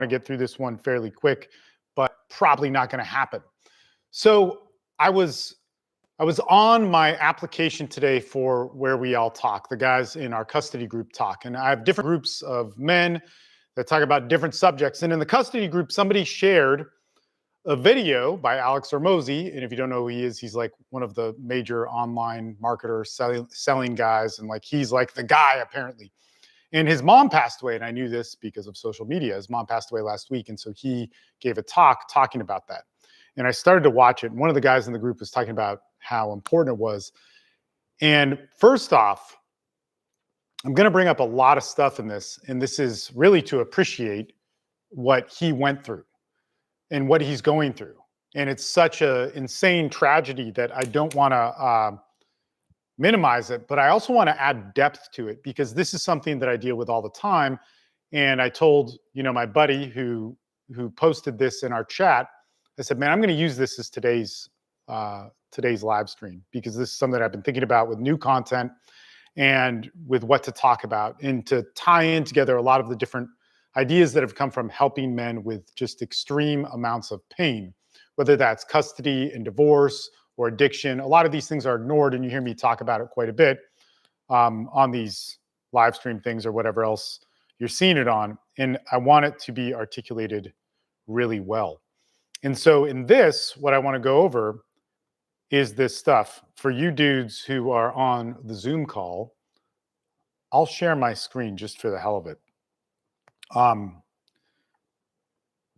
to get through this one fairly quick, but probably not going to happen. So I was on my application today for Where We All Talk. The guys in our custody group talk, and I have different groups of men that talk about different subjects. And in the custody group, somebody shared a video by Alex Hormozi. And if you don't know who he is, he's like one of the major online marketer selling guys. And like, he's like the guy apparently. And his mom passed away. And I knew this because of social media. His mom passed away last week. And so he gave a talk talking about that. And I started to watch it. And one of the guys in the group was talking about how important it was. And first off, I'm going to bring up a lot of stuff in this. And this is really to appreciate what he went through and what he's going through. And it's such an insane tragedy that I don't want to minimize it, but I also want to add depth to it because this is something that I deal with all the time. And I told, my buddy who posted this in our chat, I said, man, I'm going to use this as today's live stream because this is something that I've been thinking about with new content and with what to talk about and to tie in together a lot of the different ideas that have come from helping men with just extreme amounts of pain, whether that's custody and divorce or addiction. A lot of these things are ignored, and you hear me talk about it quite a bit on these live stream things or whatever else you're seeing it on. And I want it to be articulated really well. And so in this, what I want to go over is this stuff. For you dudes who are on the Zoom call, I'll share my screen just for the hell of it.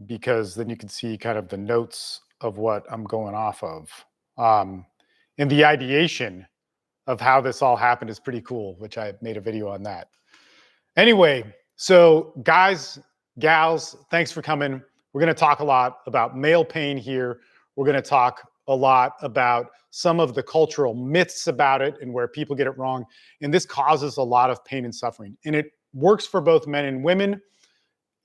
Because then you can see kind of the notes of what I'm going off of. And the ideation of how this all happened is pretty cool, which I made a video on that. Anyway, so guys, gals, thanks for coming. We're going to talk a lot about male pain here. We're going to talk a lot about some of the cultural myths about it and where people get it wrong. And this causes a lot of pain and suffering. And it works for both men and women.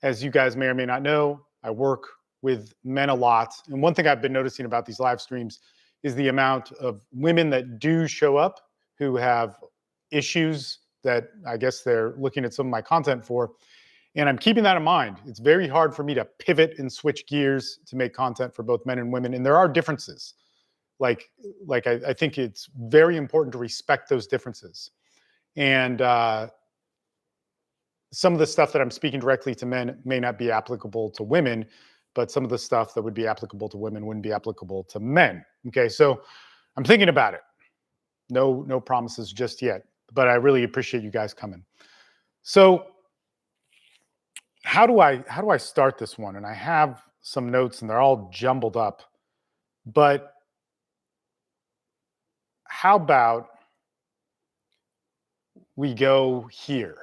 As you guys may or may not know, I work with men a lot. And one thing I've been noticing about these live streams is the amount of women that do show up who have issues that I guess they're looking at some of my content for. And I'm keeping that in mind. It's very hard for me to pivot and switch gears to make content for both men and women. And there are differences. I think it's very important to respect those differences. And some of the stuff that I'm speaking directly to men may not be applicable to women, but some of the stuff that would be applicable to women wouldn't be applicable to men. Okay, so I'm thinking about it. No promises just yet, but I really appreciate you guys coming. So how do I start this one? And I have some notes and they're all jumbled up, but how about we go here?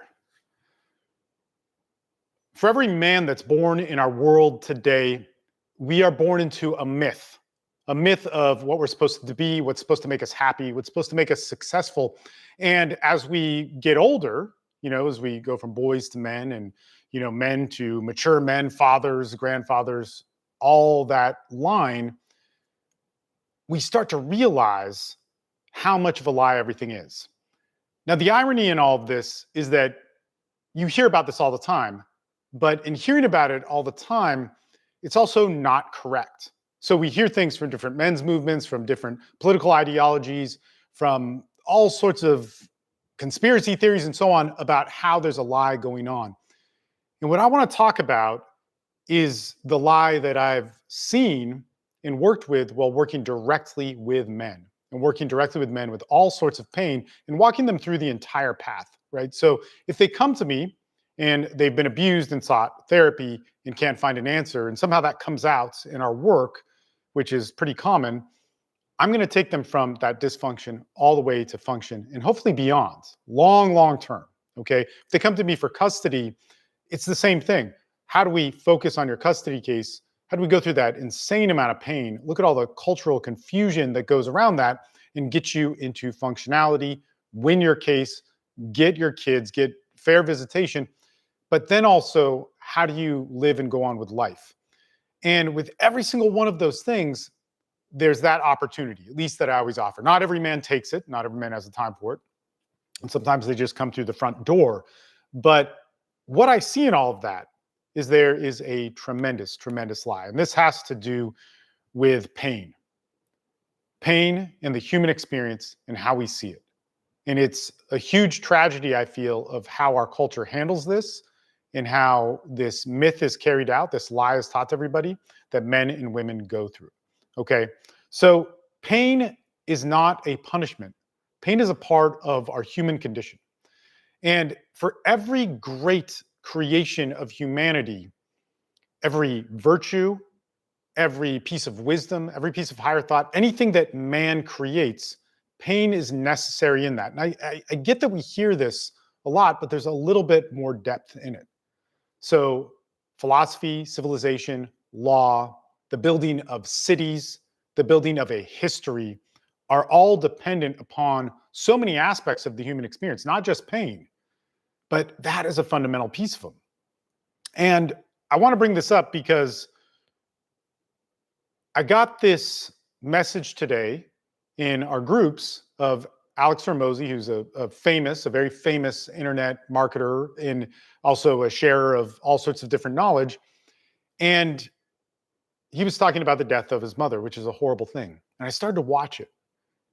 For every man that's born in our world today, we are born into a myth of what we're supposed to be, what's supposed to make us happy, what's supposed to make us successful. And as we get older, as we go from boys to men and, men to mature men, fathers, grandfathers, all that line, we start to realize how much of a lie everything is. Now, the irony in all of this is that you hear about this all the time, but in hearing about it all the time, it's also not correct. So we hear things from different men's movements, from different political ideologies, from all sorts of conspiracy theories and so on about how there's a lie going on. And what I want to talk about is the lie that I've seen and worked with while working directly with men and working directly with men with all sorts of pain and walking them through the entire path, right? So if they come to me and they've been abused and sought therapy and can't find an answer, and somehow that comes out in our work, which is pretty common, I'm going to take them from that dysfunction all the way to function and hopefully beyond, long term, okay? If they come to me for custody, it's the same thing. How do we focus on your custody case? How do we go through that insane amount of pain? Look at all the cultural confusion that goes around that and get you into functionality, win your case, get your kids, get fair visitation. But then also, how do you live and go on with life? And with every single one of those things, there's that opportunity, at least that I always offer. Not every man takes it. Not every man has the time for it. And sometimes they just come through the front door. But what I see in all of that is there is a tremendous, tremendous lie. And this has to do with pain. Pain in the human experience and how we see it. And it's a huge tragedy, I feel, of how our culture handles this and how this myth is carried out, this lie is taught to everybody that men and women go through. Okay, so pain is not a punishment. Pain is a part of our human condition. And for every great creation of humanity, every virtue, every piece of wisdom, every piece of higher thought, anything that man creates, pain is necessary in that. And I get that we hear this a lot, but there's a little bit more depth in it. So philosophy, civilization, law, the building of cities, the building of a history are all dependent upon so many aspects of the human experience, not just pain, but that is a fundamental piece of them. And I want to bring this up because I got this message today in our groups of Alex Hormozi, who's a very famous internet marketer and also a sharer of all sorts of different knowledge. And he was talking about the death of his mother, which is a horrible thing. And I started to watch it.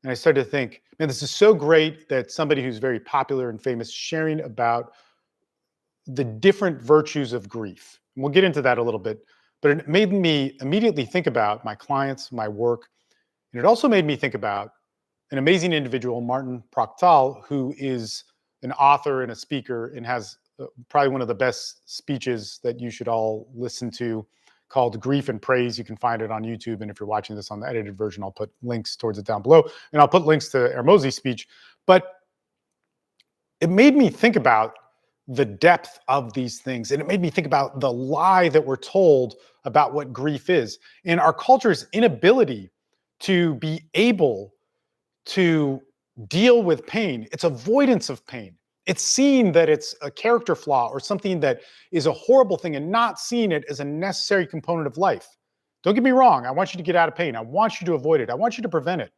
And I started to think, man, this is so great that somebody who's very popular and famous sharing about the different virtues of grief. And we'll get into that a little bit. But it made me immediately think about my clients, my work. And it also made me think about an amazing individual, Martin Proctal, who is an author and a speaker and has probably one of the best speeches that you should all listen to, called Grief and Praise. You can find it on YouTube. And if you're watching this on the edited version, I'll put links towards it down below. And I'll put links to Hormozi's speech. But it made me think about the depth of these things. And it made me think about the lie that we're told about what grief is and our culture's inability to be able to deal with pain. It's avoidance of pain. It's seeing that it's a character flaw or something that is a horrible thing and not seeing it as a necessary component of life. Don't get me wrong. I want you to get out of pain. I want you to avoid it. I want you to prevent it.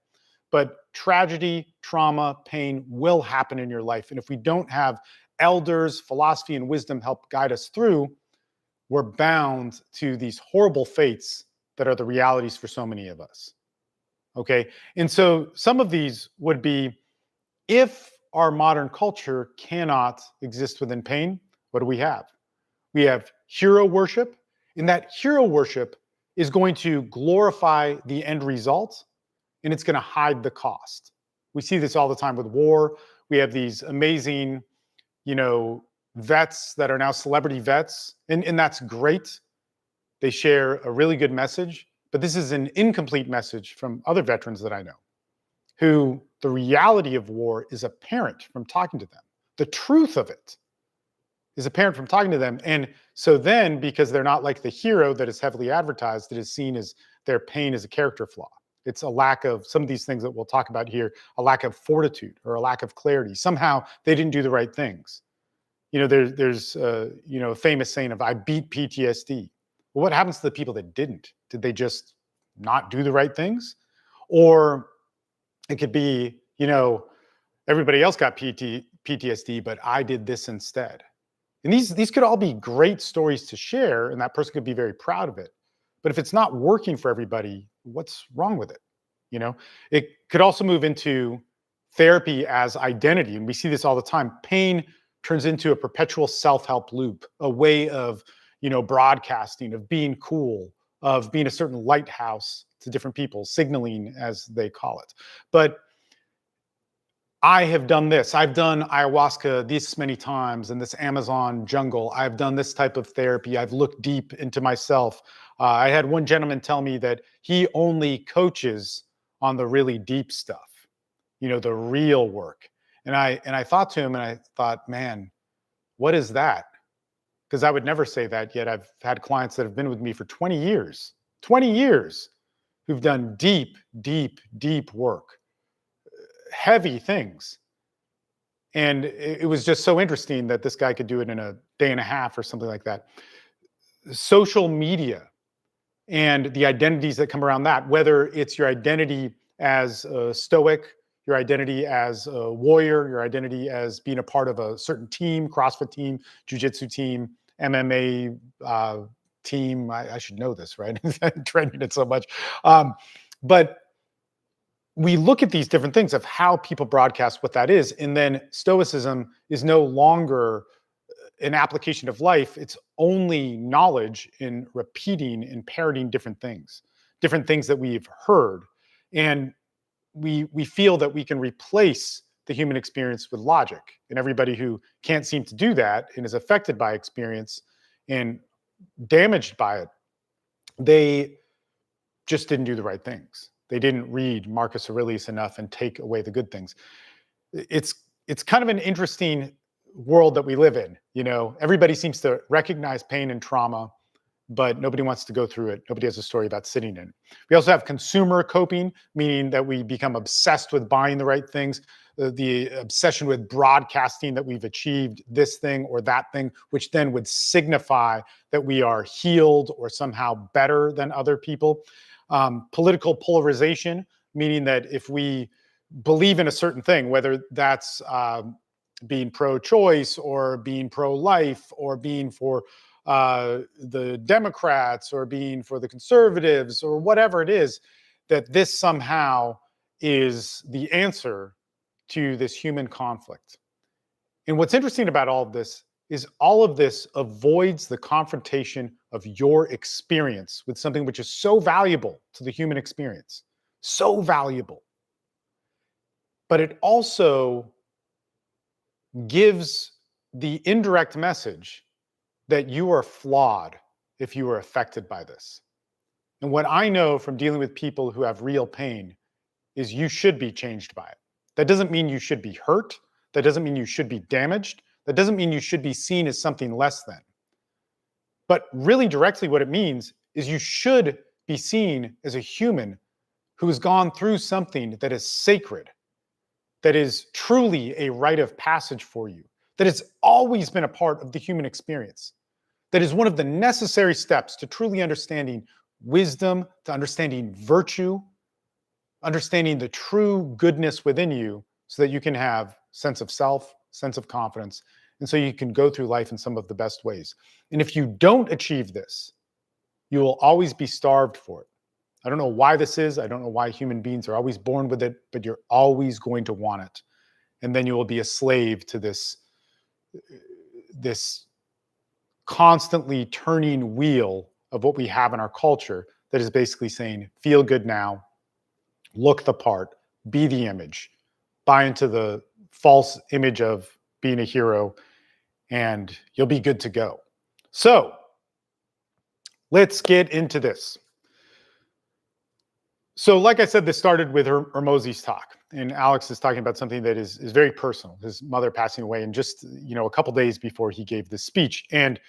But tragedy, trauma, pain will happen in your life. And if we don't have elders, philosophy, and wisdom help guide us through, we're bound to these horrible fates that are the realities for so many of us. Okay. And so some of these would be, if our modern culture cannot exist within pain, what do we have? We have hero worship, and that hero worship is going to glorify the end result, and it's going to hide the cost. We see this all the time with war. We have these amazing, vets that are now celebrity vets, and that's great. They share a really good message, but this is an incomplete message from other veterans that I know, who the reality of war is apparent from talking to them. The truth of it is apparent from talking to them. And so then, because they're not like the hero that is heavily advertised, it is seen as their pain is a character flaw. It's a lack of some of these things that we'll talk about here, a lack of fortitude or a lack of clarity. Somehow they didn't do the right things. There's a famous saying of, I beat PTSD. Well, what happens to the people that didn't? Did they just not do the right things? Or it could be, everybody else got PTSD, but I did this instead. And these could all be great stories to share, and that person could be very proud of it. But if it's not working for everybody, what's wrong with it? It could also move into therapy as identity. And we see this all the time. Pain turns into a perpetual self-help loop, a way of, broadcasting, of being cool, of being a certain lighthouse to different people, signaling as they call it. But I have done this. I've done ayahuasca this many times in this Amazon jungle. I've done this type of therapy. I've looked deep into myself. I had one gentleman tell me that he only coaches on the really deep stuff, the real work. And I thought to him, and I thought, man, what is that? Because I would never say that, yet I've had clients that have been with me for 20 years, who've done deep, deep, deep work, heavy things. And it was just so interesting that this guy could do it in a day and a half or something like that. Social media and the identities that come around that, whether it's your identity as a stoic, your identity as a warrior, your identity as being a part of a certain team, CrossFit team, jiu-jitsu team, MMA team. I should know this, right? I'm training it so much. But we look at these different things of how people broadcast what that is. And then Stoicism is no longer an application of life. It's only knowledge in repeating and parroting different things that we've heard. And we feel that we can replace the human experience with logic. And everybody who can't seem to do that and is affected by experience and damaged by it, they just didn't do the right things. They didn't read Marcus Aurelius enough and take away the good things. It's kind of an interesting world that we live in. You know, everybody seems to recognize pain and trauma, but nobody wants to go through it. Nobody has a story about sitting in it. We also have consumer coping, meaning that we become obsessed with buying the right things, the obsession with broadcasting that we've achieved this thing or that thing, which then would signify that we are healed or somehow better than other people. Political polarization, meaning that if we believe in a certain thing, whether that's being pro-choice or being pro-life or being for the Democrats or being for the conservatives or whatever it is, that this somehow is the answer to this human conflict. And what's interesting about all of this is all of this avoids the confrontation of your experience with something which is so valuable to the human experience, so valuable. But it also gives the indirect message that you are flawed if you are affected by this. And what I know from dealing with people who have real pain is you should be changed by it. That doesn't mean you should be hurt. That doesn't mean you should be damaged. That doesn't mean you should be seen as something less than. But really directly what it means is you should be seen as a human who has gone through something that is sacred, that is truly a rite of passage for you, that has always been a part of the human experience, that is one of the necessary steps to truly understanding wisdom, to understanding virtue, understanding the true goodness within you so that you can have sense of self, sense of confidence, and so you can go through life in some of the best ways. And if you don't achieve this, you will always be starved for it. I don't know why this is. I don't know why human beings are always born with it, but you're always going to want it. And then you will be a slave to this constantly turning wheel of what we have in our culture that is basically saying, feel good now, look the part, be the image, buy into the false image of being a hero, and you'll be good to go. So let's get into this. So like I said, this started with Hormozi's talk, and Alex is talking about something that is very personal, his mother passing away, and just a couple days before he gave this speech. And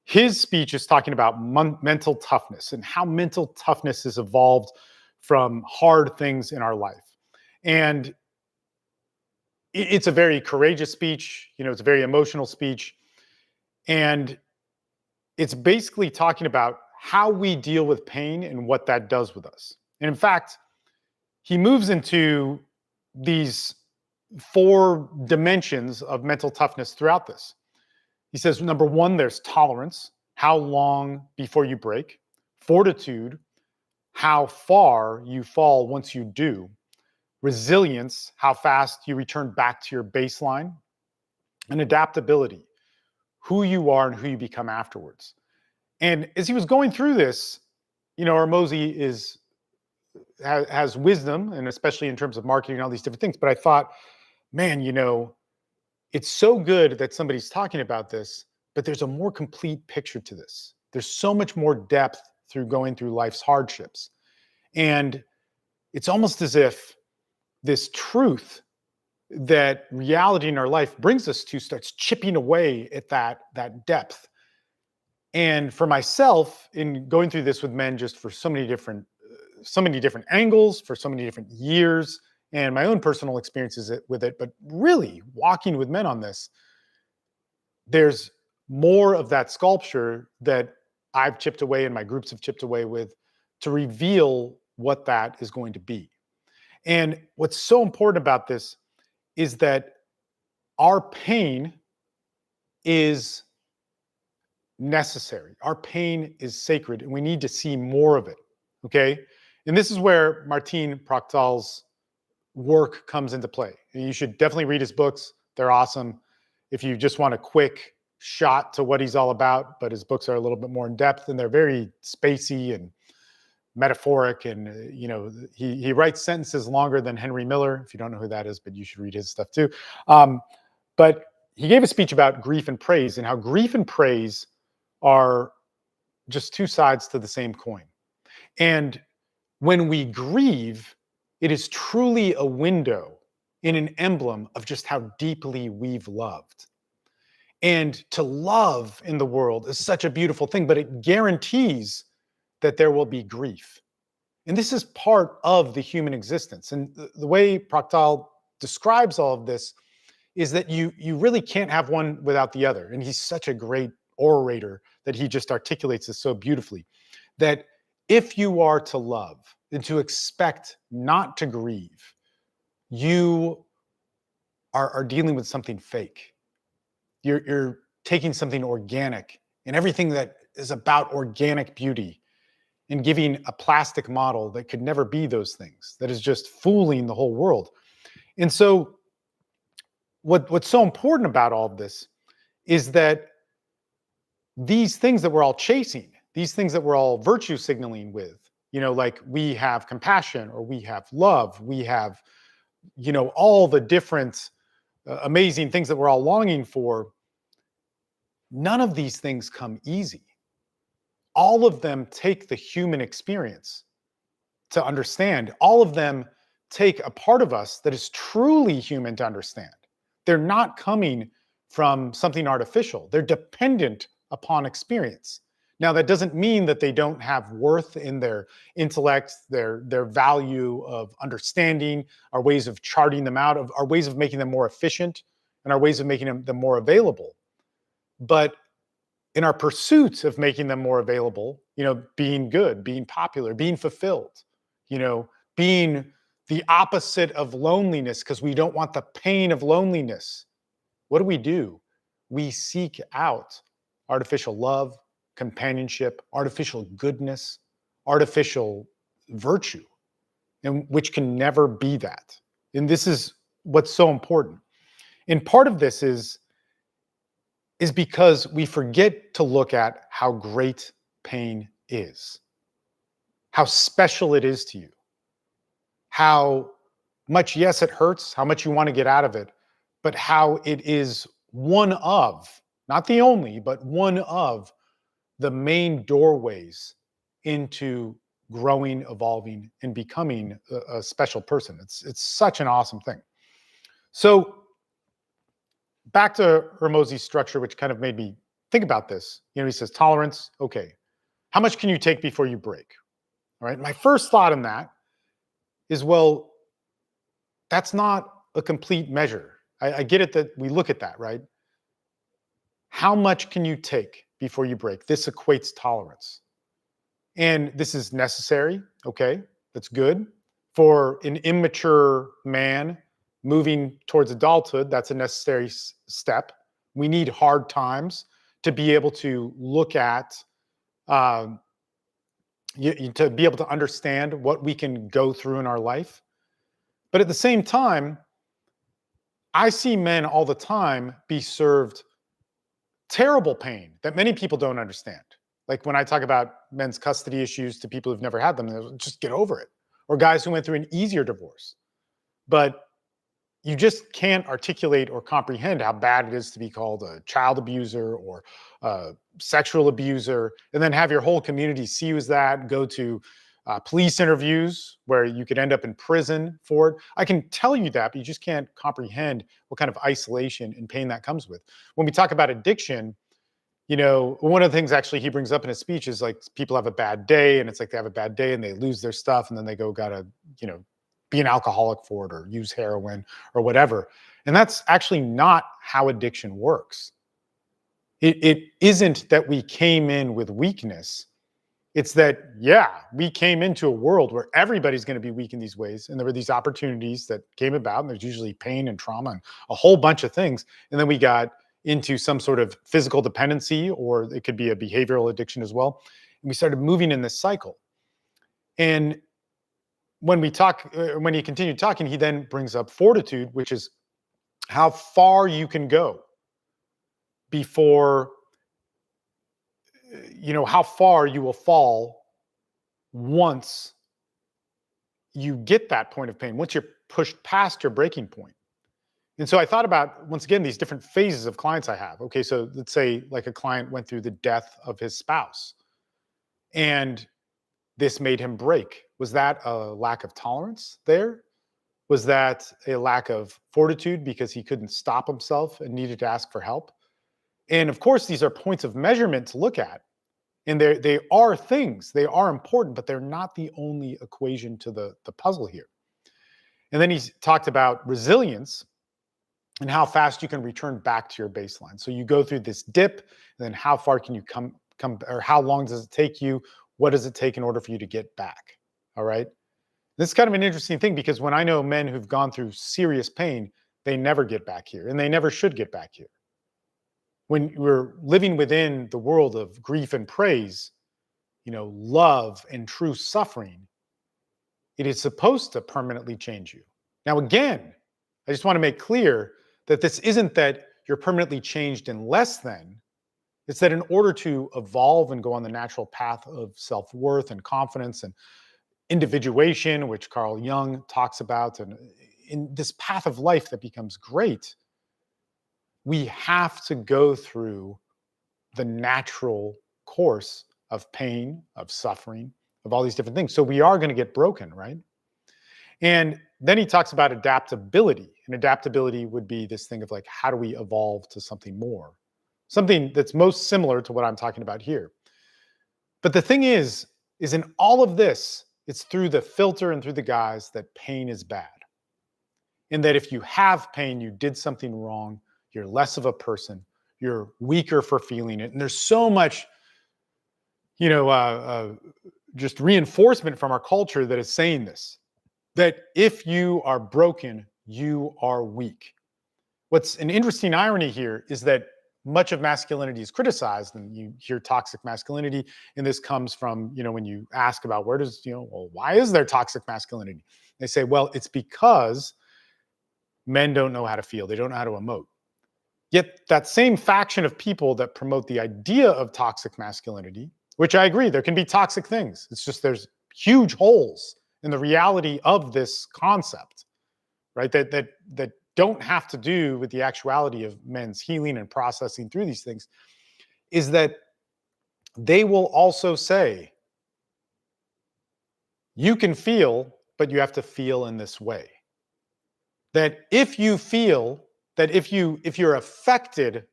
his speech is talking about mental toughness and how mental toughness has evolved from hard things in our life. And it's a very courageous speech, it's a very emotional speech. And it's basically talking about how we deal with pain and what that does with us. And in fact, he moves into these 4 dimensions of mental toughness throughout this. He says, number 1, there's tolerance, how long before you break, fortitude, how far you fall once you do, resilience, how fast you return back to your baseline, and adaptability, who you are and who you become afterwards. And as he was going through this, Hormozi has wisdom, and especially in terms of marketing and all these different things. But I thought, man, it's so good that somebody's talking about this, but there's a more complete picture to this. There's so much more depth through going through life's hardships. And it's almost as if this truth that reality in our life brings us to starts chipping away at that depth. And for myself, in going through this with men just for so many different angles, for so many different years, and my own personal experiences with it, but really walking with men on this, there's more of that sculpture that I've chipped away and my groups have chipped away with to reveal what that is going to be. And what's so important about this is that our pain is necessary. Our pain is sacred, and we need to see more of it. Okay. And this is where Martin Prachtal's work comes into play. And you should definitely read his books. They're awesome. If you just want a quick shot to what he's all about, but his books are a little bit more in depth and they're very spacey and metaphoric. And, he writes sentences longer than Henry Miller, if you don't know who that is, but you should read his stuff too. But he gave a speech about grief and praise and how grief and praise are just two sides to the same coin. And when we grieve, it is truly a window and an emblem of just how deeply we've loved. And to love in the world is such a beautiful thing, but it guarantees that there will be grief. And this is part of the human existence. And the way Prachtal describes all of this is that you really can't have one without the other. And he's such a great orator that he just articulates this so beautifully, that if you are to love and to expect not to grieve, you are dealing with something fake. You're taking something organic and everything that is about organic beauty and giving a plastic model that could never be those things, that is just fooling the whole world. And so what's so important about all of this is that these things that we're all chasing, these things that we're all virtue signaling with, like we have compassion or we have love, we have, all the different amazing things that we're all longing for. None of these things come easy. All of them take the human experience to understand. All of them take a part of us that is truly human to understand. They're not coming from something artificial. They're dependent upon experience. Now, that doesn't mean that they don't have worth in their intellect, their value of understanding, our ways of charting them out, of our ways of making them more efficient, and our ways of making them more available. But in our pursuit of making them more available, being good, being popular, being fulfilled, being the opposite of loneliness because we don't want the pain of loneliness. What do? We seek out artificial love, companionship, artificial goodness, artificial virtue, and which can never be that. And this is what's so important. And part of this is because we forget to look at how great pain is, how special it is to you, how much, yes, it hurts, how much you want to get out of it, but how it is one of, not the only, but one of the main doorways into growing, evolving, and becoming a special person. It's such an awesome thing. So back to Hormozi's structure, which kind of made me think about this. He says tolerance. Okay, how much can you take before you break? All right. My first thought in that is, well, that's not a complete measure. I get it that we look at that, right? How much can you take before you break? This equates tolerance. And this is necessary. Okay, that's good. For an immature man moving towards adulthood, that's a necessary step. We need hard times to be able to look at, to be able to understand what we can go through in our life. But at the same time, I see men all the time be served terrible pain that many people don't understand. Like when I talk about men's custody issues to people who've never had them, they'll just get over it. Or guys who went through an easier divorce. But you just can't articulate or comprehend how bad it is to be called a child abuser or a sexual abuser, and then have your whole community see you as that, go to police interviews where you could end up in prison for it. I can tell you that, but you just can't comprehend what kind of isolation and pain that comes with. When we talk about addiction, one of the things actually he brings up in his speech is like people have a bad day, and it's like they have a bad day and they lose their stuff, and then they gotta, be an alcoholic for it or use heroin or whatever. And that's actually not how addiction works. It isn't that we came in with weakness. It's that, we came into a world where everybody's going to be weak in these ways. And there were these opportunities that came about, and there's usually pain and trauma and a whole bunch of things. And then we got into some sort of physical dependency, or it could be a behavioral addiction as well. And we started moving in this cycle. And when he continued talking, he then brings up fortitude, which is how far you can go before, how far you will fall once you get that point of pain, once you're pushed past your breaking point. And so I thought about, once again, these different phases of clients I have. Okay, so let's say like a client went through the death of his spouse and this made him break. Was that a lack of tolerance there? Was that a lack of fortitude because he couldn't stop himself and needed to ask for help? And of course, these are points of measurement to look at. And they are things, they are important, but they're not the only equation to the puzzle here. And then he's talked about resilience and how fast you can return back to your baseline. So you go through this dip, and then how far can you come, or how long does it take you? What does it take in order for you to get back? All right. This is kind of an interesting thing, because when I know men who've gone through serious pain, they never get back here, and they never should get back here. When we're living within the world of grief and praise, love and true suffering, it is supposed to permanently change you. Now, again, I just want to make clear that this isn't that you're permanently changed in less than. It's that in order to evolve and go on the natural path of self-worth and confidence and individuation, which Carl Jung talks about, and in this path of life that becomes great, we have to go through the natural course of pain, of suffering, of all these different things. So we are going to get broken, right? And then he talks about adaptability. And adaptability would be this thing of like, how do we evolve to something more? Something that's most similar to what I'm talking about here. But the thing is in all of this, it's through the filter and through the guise that pain is bad. And that if you have pain, you did something wrong, you're less of a person, you're weaker for feeling it. And there's so much, just reinforcement from our culture that is saying this, that if you are broken, you are weak. What's an interesting irony here is that much of masculinity is criticized, and you hear toxic masculinity, and this comes from, when you ask about where does, why is there toxic masculinity? They say, well, it's because men don't know how to feel. They don't know how to emote. Yet that same faction of people that promote the idea of toxic masculinity, which I agree, there can be toxic things. It's just there's huge holes in the reality of this concept, right? That don't have to do with the actuality of men's healing and processing through these things, is that they will also say, you can feel, but you have to feel in this way. That if you feel, that if you're affected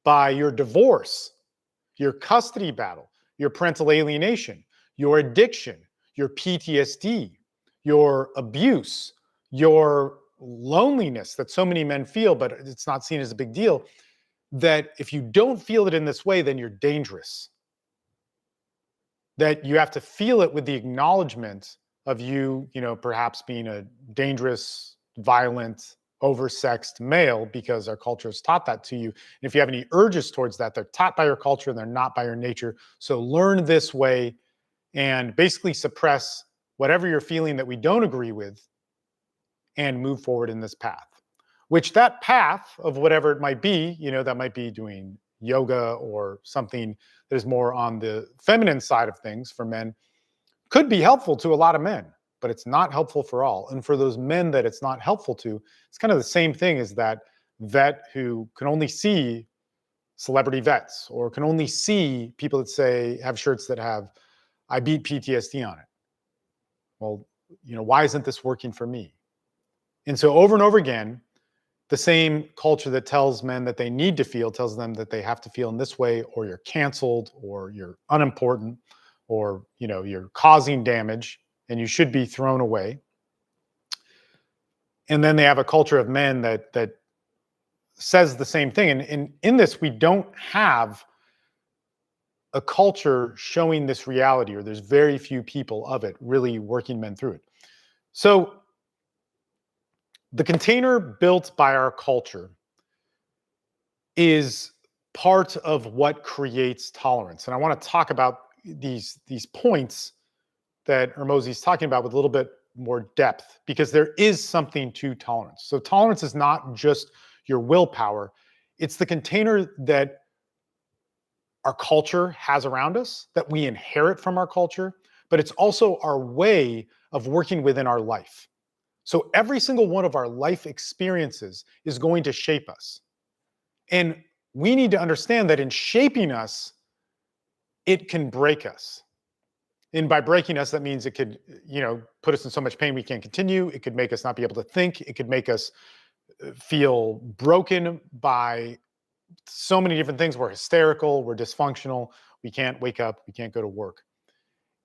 by your divorce, your custody battle, your parental alienation, your addiction, your PTSD, your abuse, your loneliness that so many men feel, but it's not seen as a big deal, that if you don't feel it in this way, then you're dangerous. That you have to feel it with the acknowledgement of you, perhaps being a dangerous, violent, oversexed male, because our culture has taught that to you. And if you have any urges towards that, they're taught by your culture and they're not by your nature. So learn this way and basically suppress whatever you're feeling that we don't agree with and move forward in this path. Which that path of whatever it might be, that might be doing yoga or something that is more on the feminine side of things for men, could be helpful to a lot of men, but it's not helpful for all. And for those men that it's not helpful to, it's kind of the same thing as that vet who can only see celebrity vets, or can only see people that say, have shirts that have, I beat PTSD on it. Well, why isn't this working for me? And so over and over again, the same culture that tells men that they need to feel tells them that they have to feel in this way, or you're canceled, or you're unimportant, or you're causing damage and you should be thrown away. And then they have a culture of men that says the same thing. And in this, we don't have a culture showing this reality, or there's very few people of it really working men through it. So the container built by our culture is part of what creates tolerance. And I want to talk about these points that Hormozi's talking about with a little bit more depth, because there is something to tolerance. So tolerance is not just your willpower, it's the container that our culture has around us, that we inherit from our culture, but it's also our way of working within our life. So every single one of our life experiences is going to shape us. And we need to understand that in shaping us, it can break us. And by breaking us, that means it could, put us in so much pain we can't continue. It could make us not be able to think. It could make us feel broken by so many different things. We're hysterical, we're dysfunctional, we can't wake up, we can't go to work.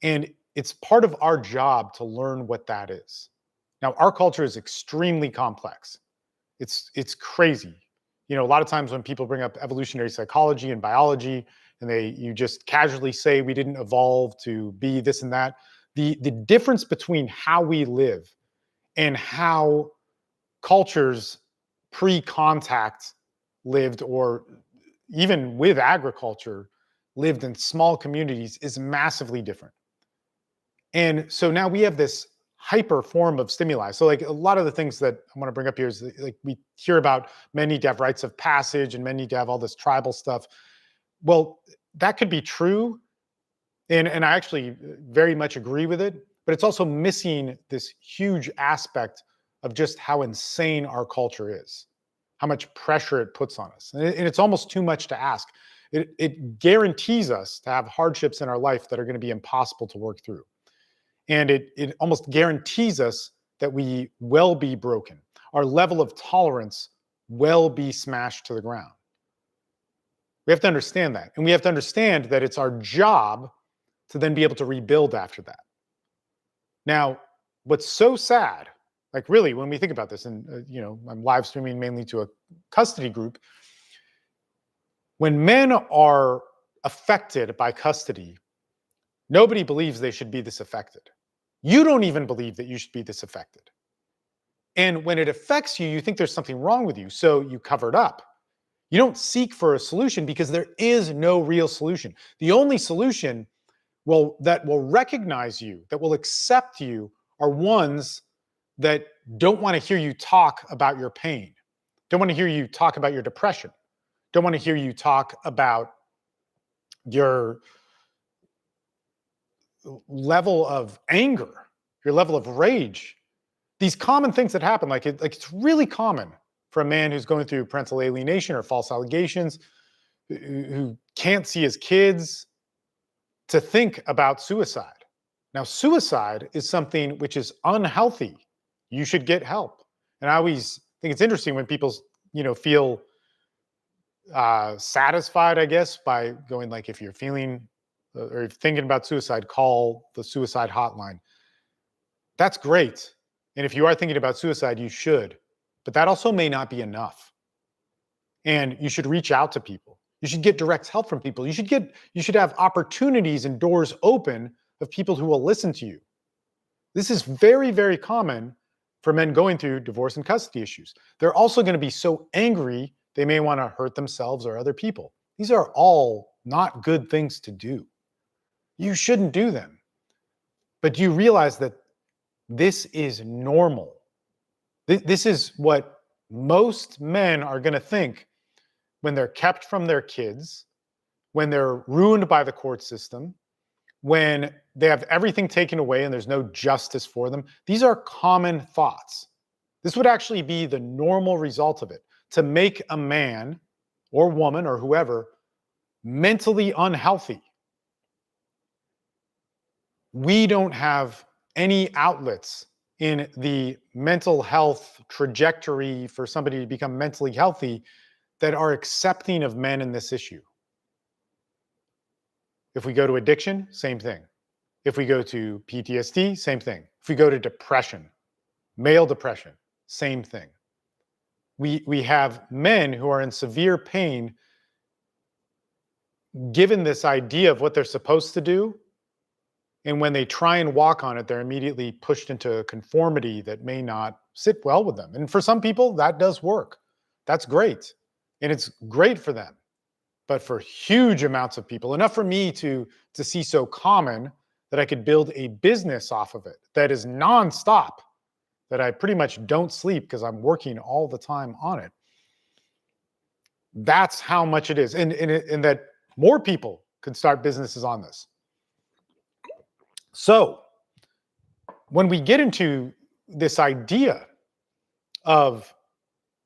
And it's part of our job to learn what that is. Now, our culture is extremely complex. It's crazy. A lot of times when people bring up evolutionary psychology and biology, and you just casually say we didn't evolve to be this and that, the difference between how we live and how cultures pre-contact lived, or even with agriculture lived in small communities, is massively different. And so now we have this hyper form of stimuli. So like a lot of the things that I want to bring up here is like we hear about men need to have rites of passage and men need to have all this tribal stuff. Well, that could be true. And I actually very much agree with it, but it's also missing this huge aspect of just how insane our culture is, how much pressure it puts on us. And it's almost too much to ask. It guarantees us to have hardships in our life that are going to be impossible to work through. And it almost guarantees us that we will be broken. Our level of tolerance will be smashed to the ground. We have to understand that. And we have to understand that it's our job to then be able to rebuild after that. Now, what's so sad, like really, when we think about this, and I'm live streaming mainly to a custody group, when men are affected by custody, nobody believes they should be this affected. You don't even believe that you should be this affected. And when it affects you, you think there's something wrong with you, so you cover it up. You don't seek for a solution because there is no real solution. The only solution that will recognize you, that will accept you, are ones that don't want to hear you talk about your pain, don't want to hear you talk about your depression, don't want to hear you talk about your level of anger, your level of rage. These common things that happen, like it's really common for a man who's going through parental alienation or false allegations, who can't see his kids, to think about suicide. Now, suicide is something which is unhealthy. You should get help. And I always think it's interesting when people, feel satisfied, I guess, by going like, if you're feeling or if thinking about suicide, call the suicide hotline. That's great. And if you are thinking about suicide, you should. But that also may not be enough. And you should reach out to people. You should get direct help from people. You should have opportunities and doors open of people who will listen to you. This is very, very common for men going through divorce and custody issues. They're also going to be so angry, they may want to hurt themselves or other people. These are all not good things to do. You shouldn't do them. But do you realize that this is normal? This is what most men are going to think when they're kept from their kids, when they're ruined by the court system, when they have everything taken away and there's no justice for them. These are common thoughts. This would actually be the normal result of it, to make a man or woman or whoever mentally unhealthy. We don't have any outlets in the mental health trajectory for somebody to become mentally healthy that are accepting of men in this issue. If we go to addiction, same thing. If we go to PTSD, same thing. If we go to depression, male depression, same thing. We have men who are in severe pain given this idea of what they're supposed to do. And when they try and walk on it, they're immediately pushed into a conformity that may not sit well with them. And for some people, that does work. That's great. and it's great for them. But for huge amounts of people, enough for me to see so common that I could build a business off of it that is nonstop, that I pretty much don't sleep because I'm working all the time on it. That's how much it is. And that more people could start businesses on this. So when we get into this idea of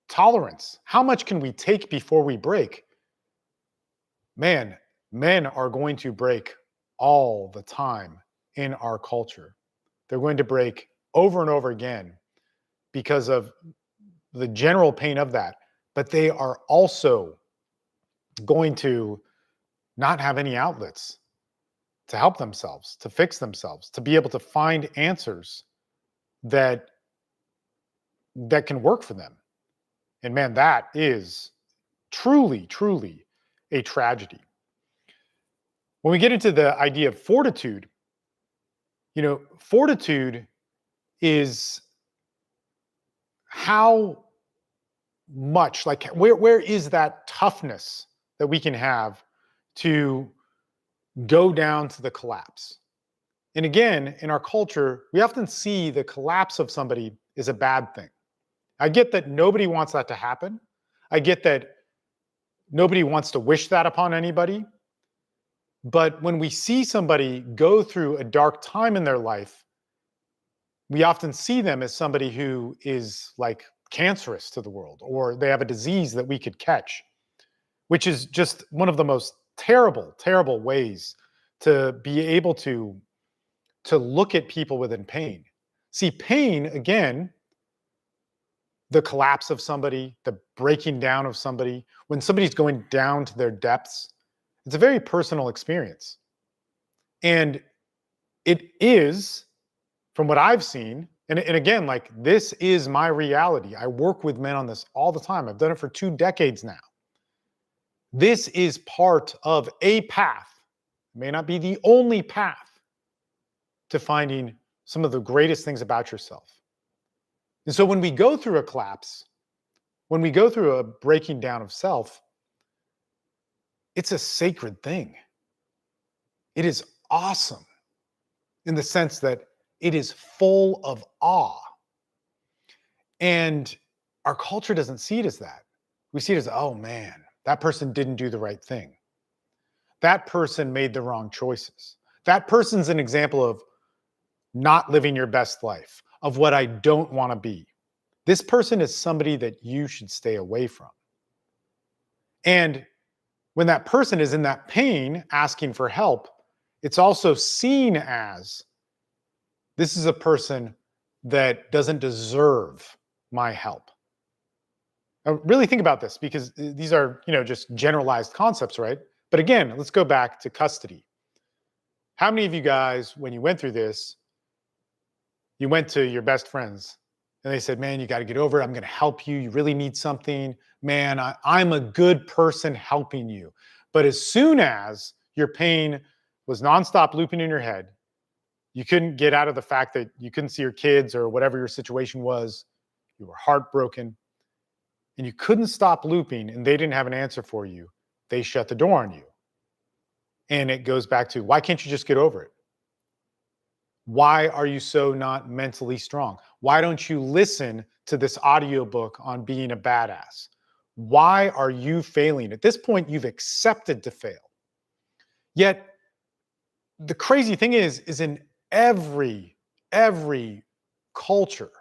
tolerance, how much can we take before we break? Man, men are going to break all the time in our culture. They're going to break over and over again because of the general pain of that. But they are also going to not have any outlets to help themselves, to fix themselves, to be able to find answers that can work for them. And man, that is truly, truly a tragedy. When we get into the idea of fortitude, fortitude is how much, like where is that toughness that we can have to go down to the collapse? And again, in our culture, we often see the collapse of somebody is a bad thing. I get that nobody wants that to happen. I get that nobody wants to wish that upon anybody. But when we see somebody go through a dark time in their life, we often see them as somebody who is like cancerous to the world, or they have a disease that we could catch, which is just one of the most terrible, terrible ways to be able to look at people within pain. See, pain, again, the collapse of somebody, the breaking down of somebody, when somebody's going down to their depths, it's a very personal experience. And it is, from what I've seen, and again, like this is my reality. I work with men on this all the time. I've done it for 2 decades now. This is part of a path, it may not be the only path, to finding some of the greatest things about yourself. And so when we go through a collapse, when we go through a breaking down of self, it's a sacred thing. It is awesome in the sense that it is full of awe. And our culture doesn't see it as that. We see it as, oh man, that person didn't do the right thing. That person made the wrong choices. That person's an example of not living your best life, of what I don't want to be. This person is somebody that you should stay away from. And when that person is in that pain asking for help, it's also seen as, this is a person that doesn't deserve my help. Now, really think about this, because these are, just generalized concepts, right? But again, let's go back to custody. How many of you guys, when you went through this, you went to your best friends and they said, man, you got to get over it. I'm going to help you. You really need something. Man, I'm a good person helping you. But as soon as your pain was nonstop looping in your head, you couldn't get out of the fact that you couldn't see your kids or whatever your situation was, you were heartbroken, and you couldn't stop looping and they didn't have an answer for you, they shut the door on you. And it goes back to, why can't you just get over it? Why are you so not mentally strong? Why don't you listen to this audiobook on being a badass? Why are you failing? At this point, you've accepted to fail. Yet, the crazy thing is in every culture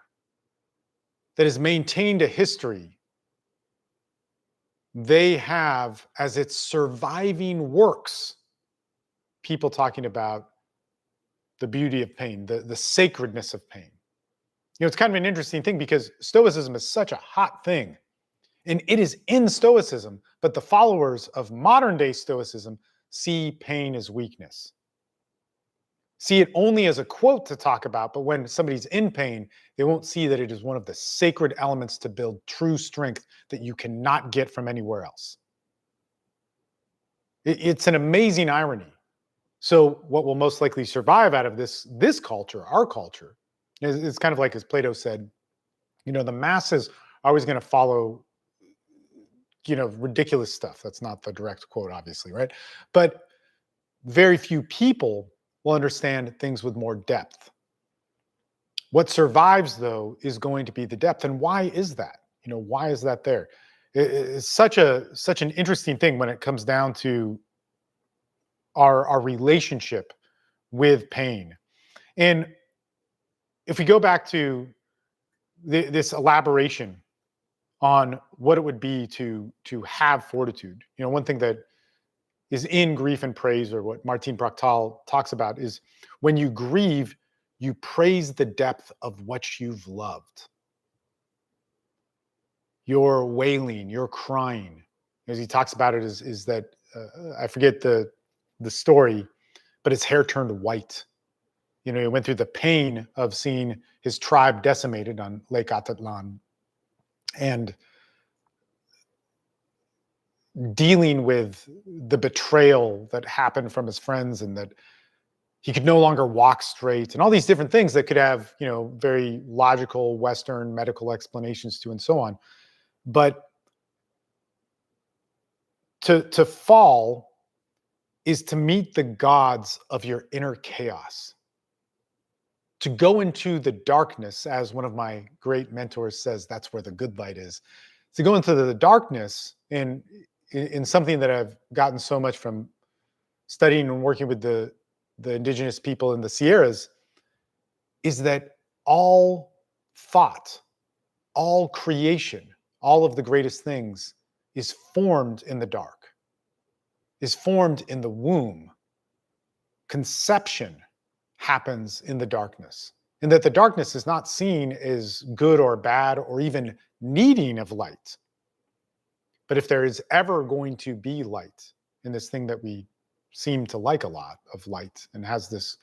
that has maintained a history, they have as its surviving works people talking about the beauty of pain, the sacredness of pain. It's kind of an interesting thing because Stoicism is such a hot thing, and it is in Stoicism, but the followers of modern day Stoicism see pain as weakness. See it only as a quote to talk about, but when somebody's in pain, they won't see that it is one of the sacred elements to build true strength that you cannot get from anywhere else. It's an amazing irony. So what will most likely survive out of this culture, our culture, is kind of like, as Plato said, the masses are always going to follow ridiculous stuff. That's not the direct quote, obviously, right? But very few people will understand things with more depth. What survives, though, is going to be the depth. And why is that? Why is that there? It's such an interesting thing when it comes down to our relationship with pain. And if we go back to this elaboration on what it would be to have fortitude, one thing that is in Grief and Praise, or what Martin Prachtal talks about, is when you grieve, you praise the depth of what you've loved. You're wailing, you're crying. As he talks about it, is that I forget the story, but his hair turned white. He went through the pain of seeing his tribe decimated on Lake Atatlan, and dealing with the betrayal that happened from his friends, and that he could no longer walk straight, and all these different things that could have, very logical Western medical explanations to, and so on. But to fall is to meet the gods of your inner chaos. To go into the darkness, as one of my great mentors says, that's where the good light is. To go into the darkness in something that I've gotten so much from studying and working with the indigenous people in the Sierras, is that all thought, all creation, all of the greatest things is formed in the dark, is formed in the womb. Conception happens in the darkness, and that the darkness is not seen as good or bad or even needing of light. But if there is ever going to be light in this thing that we seem to like a lot of, light, and has this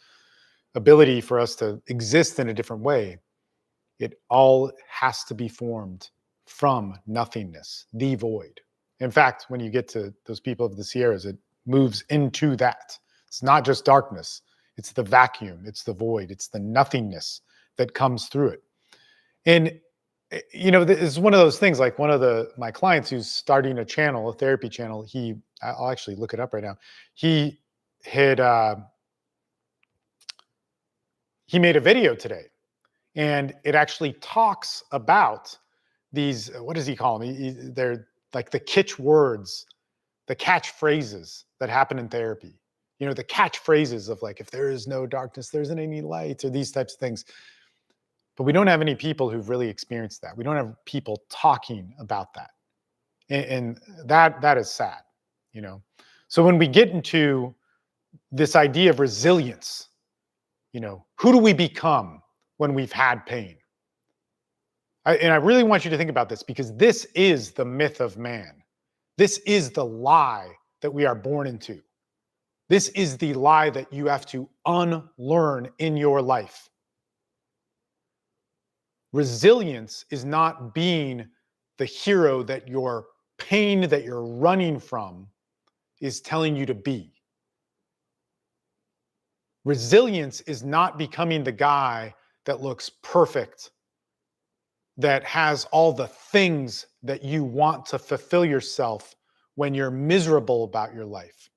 ability for us to exist in a different way, it all has to be formed from nothingness, the void. In fact, when you get to those people of the Sierras, it moves into that. It's not just darkness. It's the vacuum. It's the void. It's the nothingness that comes through it. And, it's one of those things, like one of my clients who's starting a channel, a therapy channel, I'll actually look it up right now. He made a video today, and it actually talks about these, what does he call them? They're like the kitsch words, the catchphrases that happen in therapy. The catchphrases of, like, if there is no darkness, there isn't any light, or these types of things. But we don't have any people who've really experienced that. We don't have people talking about that. And that is sad, So when we get into this idea of resilience, who do we become when we've had pain? And I really want you to think about this, because this is the myth of man. This is the lie that we are born into. This is the lie that you have to unlearn in your life. Resilience is not being the hero that your pain that you're running from is telling you to be. Resilience is not becoming the guy that looks perfect, that has all the things that you want to fulfill yourself when you're miserable about your life.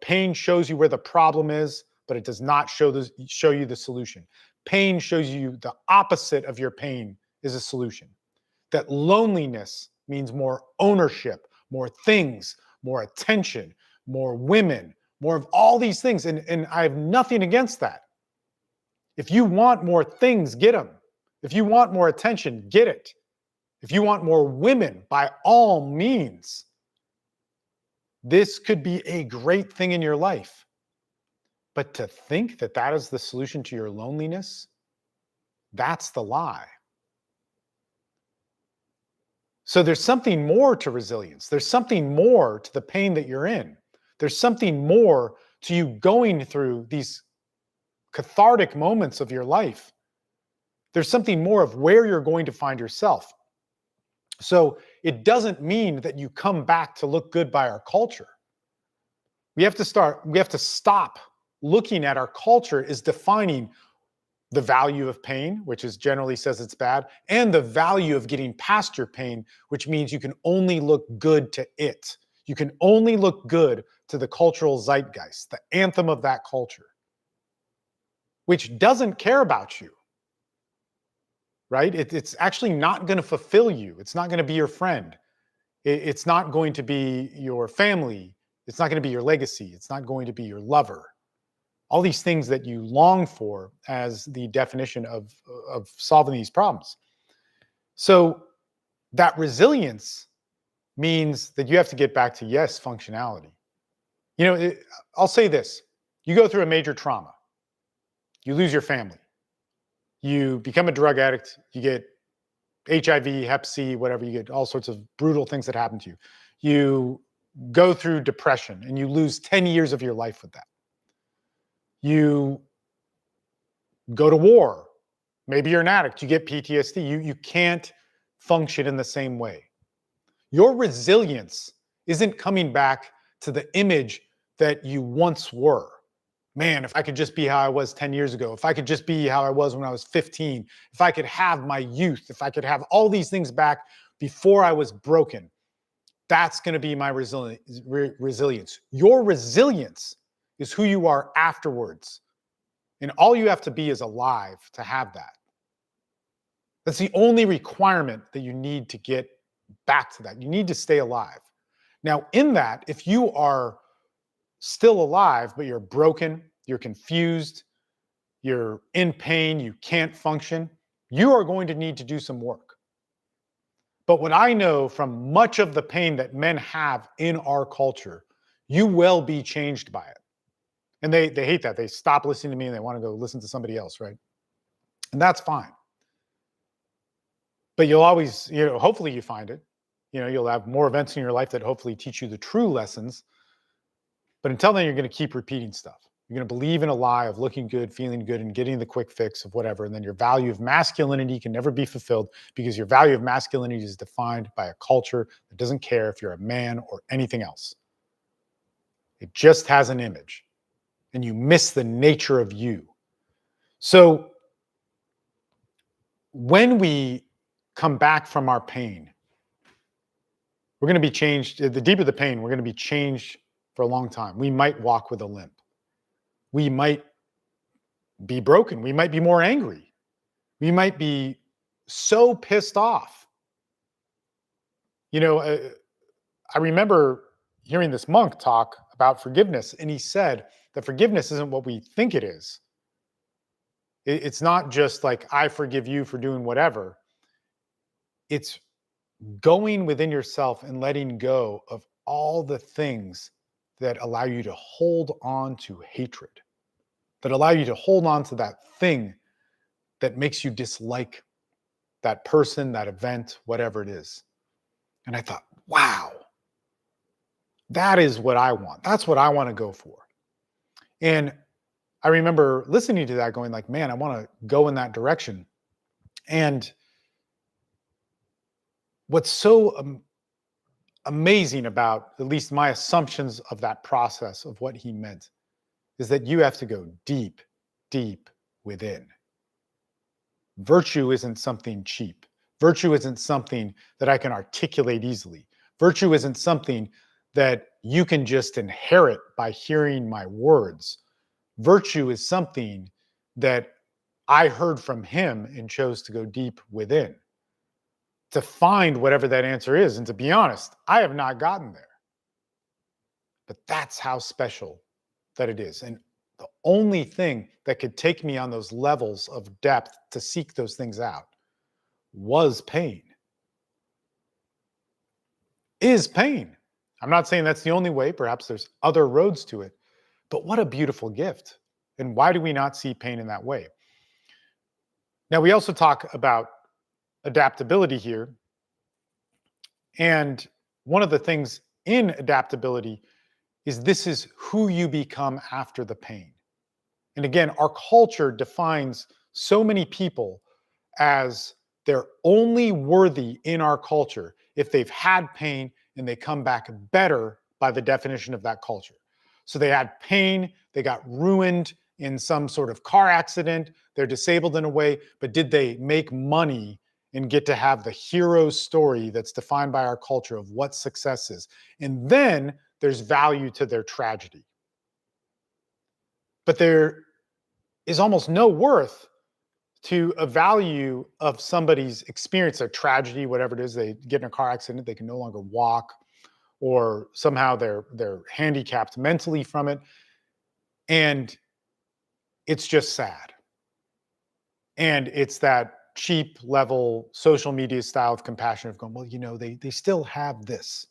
Pain shows you where the problem is, but it does not show you the solution. Pain shows you the opposite of your pain is a solution. That loneliness means more ownership, more things, more attention, more women, more of all these things. And I have nothing against that. If you want more things, get them. If you want more attention, get it. If you want more women, by all means, this could be a great thing in your life. But to think that that is the solution to your loneliness, that's the lie. So there's something more to resilience. There's something more to the pain that you're in. There's something more to you going through these cathartic moments of your life. There's something more of where you're going to find yourself. So it doesn't mean that you come back to look good by our culture. We have to stop looking at our culture as defining the value of pain, which is generally says it's bad, and the value of getting past your pain, which means you can only look good to it. You can only look good to the cultural zeitgeist, the anthem of that culture, which doesn't care about you, right? It's actually not going to fulfill you. It's not going to be your friend. It's not going to be your family. It's not going to be your legacy. It's not going to be your lover. All these things that you long for as the definition of solving these problems. So that resilience means that you have to get back to, yes, functionality. I'll say this. You go through a major trauma. You lose your family. You become a drug addict. You get HIV, Hep C, whatever. You get all sorts of brutal things that happen to you. You go through depression and you lose 10 years of your life with that. You go to war. Maybe you're an addict. You get PTSD. You can't function in the same way. Your resilience isn't coming back to the image that you once were. Man, if I could just be how I was 10 years ago, if I could just be how I was when I was 15, if I could have my youth, if I could have all these things back before I was broken, that's going to be my resilience. Your resilience is who you are afterwards. And all you have to be is alive to have that. That's the only requirement that you need to get back to that. You need to stay alive. Now, in that, if you are still alive, but you're broken, you're confused, you're in pain, you can't function, you are going to need to do some work. But what I know from much of the pain that men have in our culture, you will be changed by it. And they hate that. They stop listening to me and they want to go listen to somebody else, right? And that's fine. But you'll always, hopefully you find it. You'll have more events in your life that hopefully teach you the true lessons. But until then, you're going to keep repeating stuff. You're going to believe in a lie of looking good, feeling good, and getting the quick fix of whatever. And then your value of masculinity can never be fulfilled because your value of masculinity is defined by a culture that doesn't care if you're a man or anything else. It just has an image. And you miss the nature of you. So when we come back from our pain, we're going to be changed. The deeper the pain, we're going to be changed for a long time. We might walk with a limp. We might be broken. We might be more angry. We might be so pissed off. I remember hearing this monk talk about forgiveness, and he said that forgiveness isn't what we think it is. It's not just like, I forgive you for doing whatever. It's going within yourself and letting go of all the things that allow you to hold on to hatred, that allow you to hold on to that thing that makes you dislike that person, that event, whatever it is. And I thought, wow, that is what I want. That's what I want to go for. And I remember listening to that going like, man, I want to go in that direction. And what's so amazing about at least my assumptions of that process of what he meant is that you have to go deep, deep within. Virtue isn't something cheap. Virtue isn't something that I can articulate easily. Virtue isn't something that you can just inherit by hearing my words. Virtue is something that I heard from him and chose to go deep within to find whatever that answer is. And to be honest, I have not gotten there. But that's how special that it is. And the only thing that could take me on those levels of depth to seek those things out was pain. Is pain. I'm not saying that's the only way. Perhaps there's other roads to it. But what a beautiful gift. And why do we not see pain in that way? Now, we also talk about adaptability here. And one of the things in adaptability is this is who you become after the pain. And again, our culture defines so many people as they're only worthy in our culture if they've had pain and they come back better by the definition of that culture. So they had pain, they got ruined in some sort of car accident, they're disabled in a way, but did they make money and get to have the hero story that's defined by our culture of what success is? And then there's value to their tragedy. But there is almost no worth to a value of somebody's experience, a tragedy, whatever it is. They get in a car accident, they can no longer walk, or somehow they're handicapped mentally from it. And it's just sad. And it's that cheap level social media style of compassion of going, well, they still have this,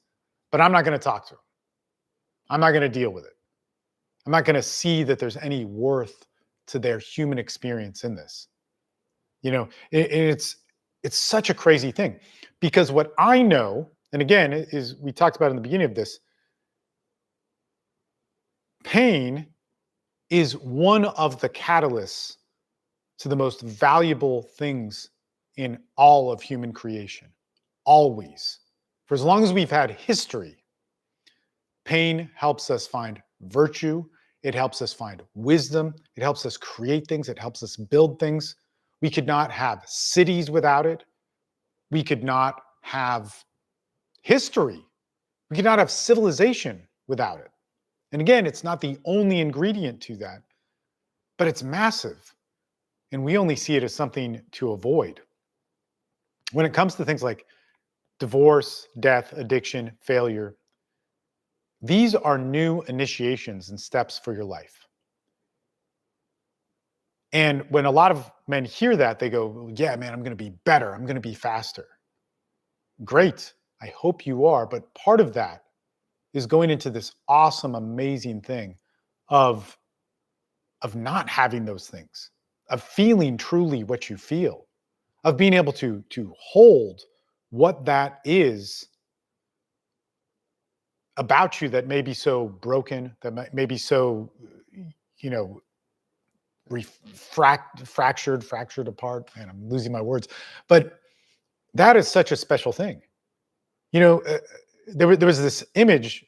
but I'm not going to talk to them. I'm not going to deal with it. I'm not going to see that there's any worth to their human experience in this. It's such a crazy thing, because what I know, and again, is we talked about in the beginning of this, pain is one of the catalysts to the most valuable things in all of human creation. Always. For as long as we've had history, pain helps us find virtue. It helps us find wisdom. It helps us create things. It helps us build things. We could not have cities without it. We could not have history. We could not have civilization without it. And again, it's not the only ingredient to that, but it's massive. And we only see it as something to avoid. When it comes to things like divorce, death, addiction, failure, these are new initiations and steps for your life. And when a lot of men hear that, they go, yeah, man, I'm going to be better. I'm going to be faster. Great. I hope you are. But part of that is going into this awesome, amazing thing of not having those things, of feeling truly what you feel, of being able to hold what that is about you that may be so broken, that may be so, fractured apart. Man, I'm losing my words. But that is such a special thing. There was this image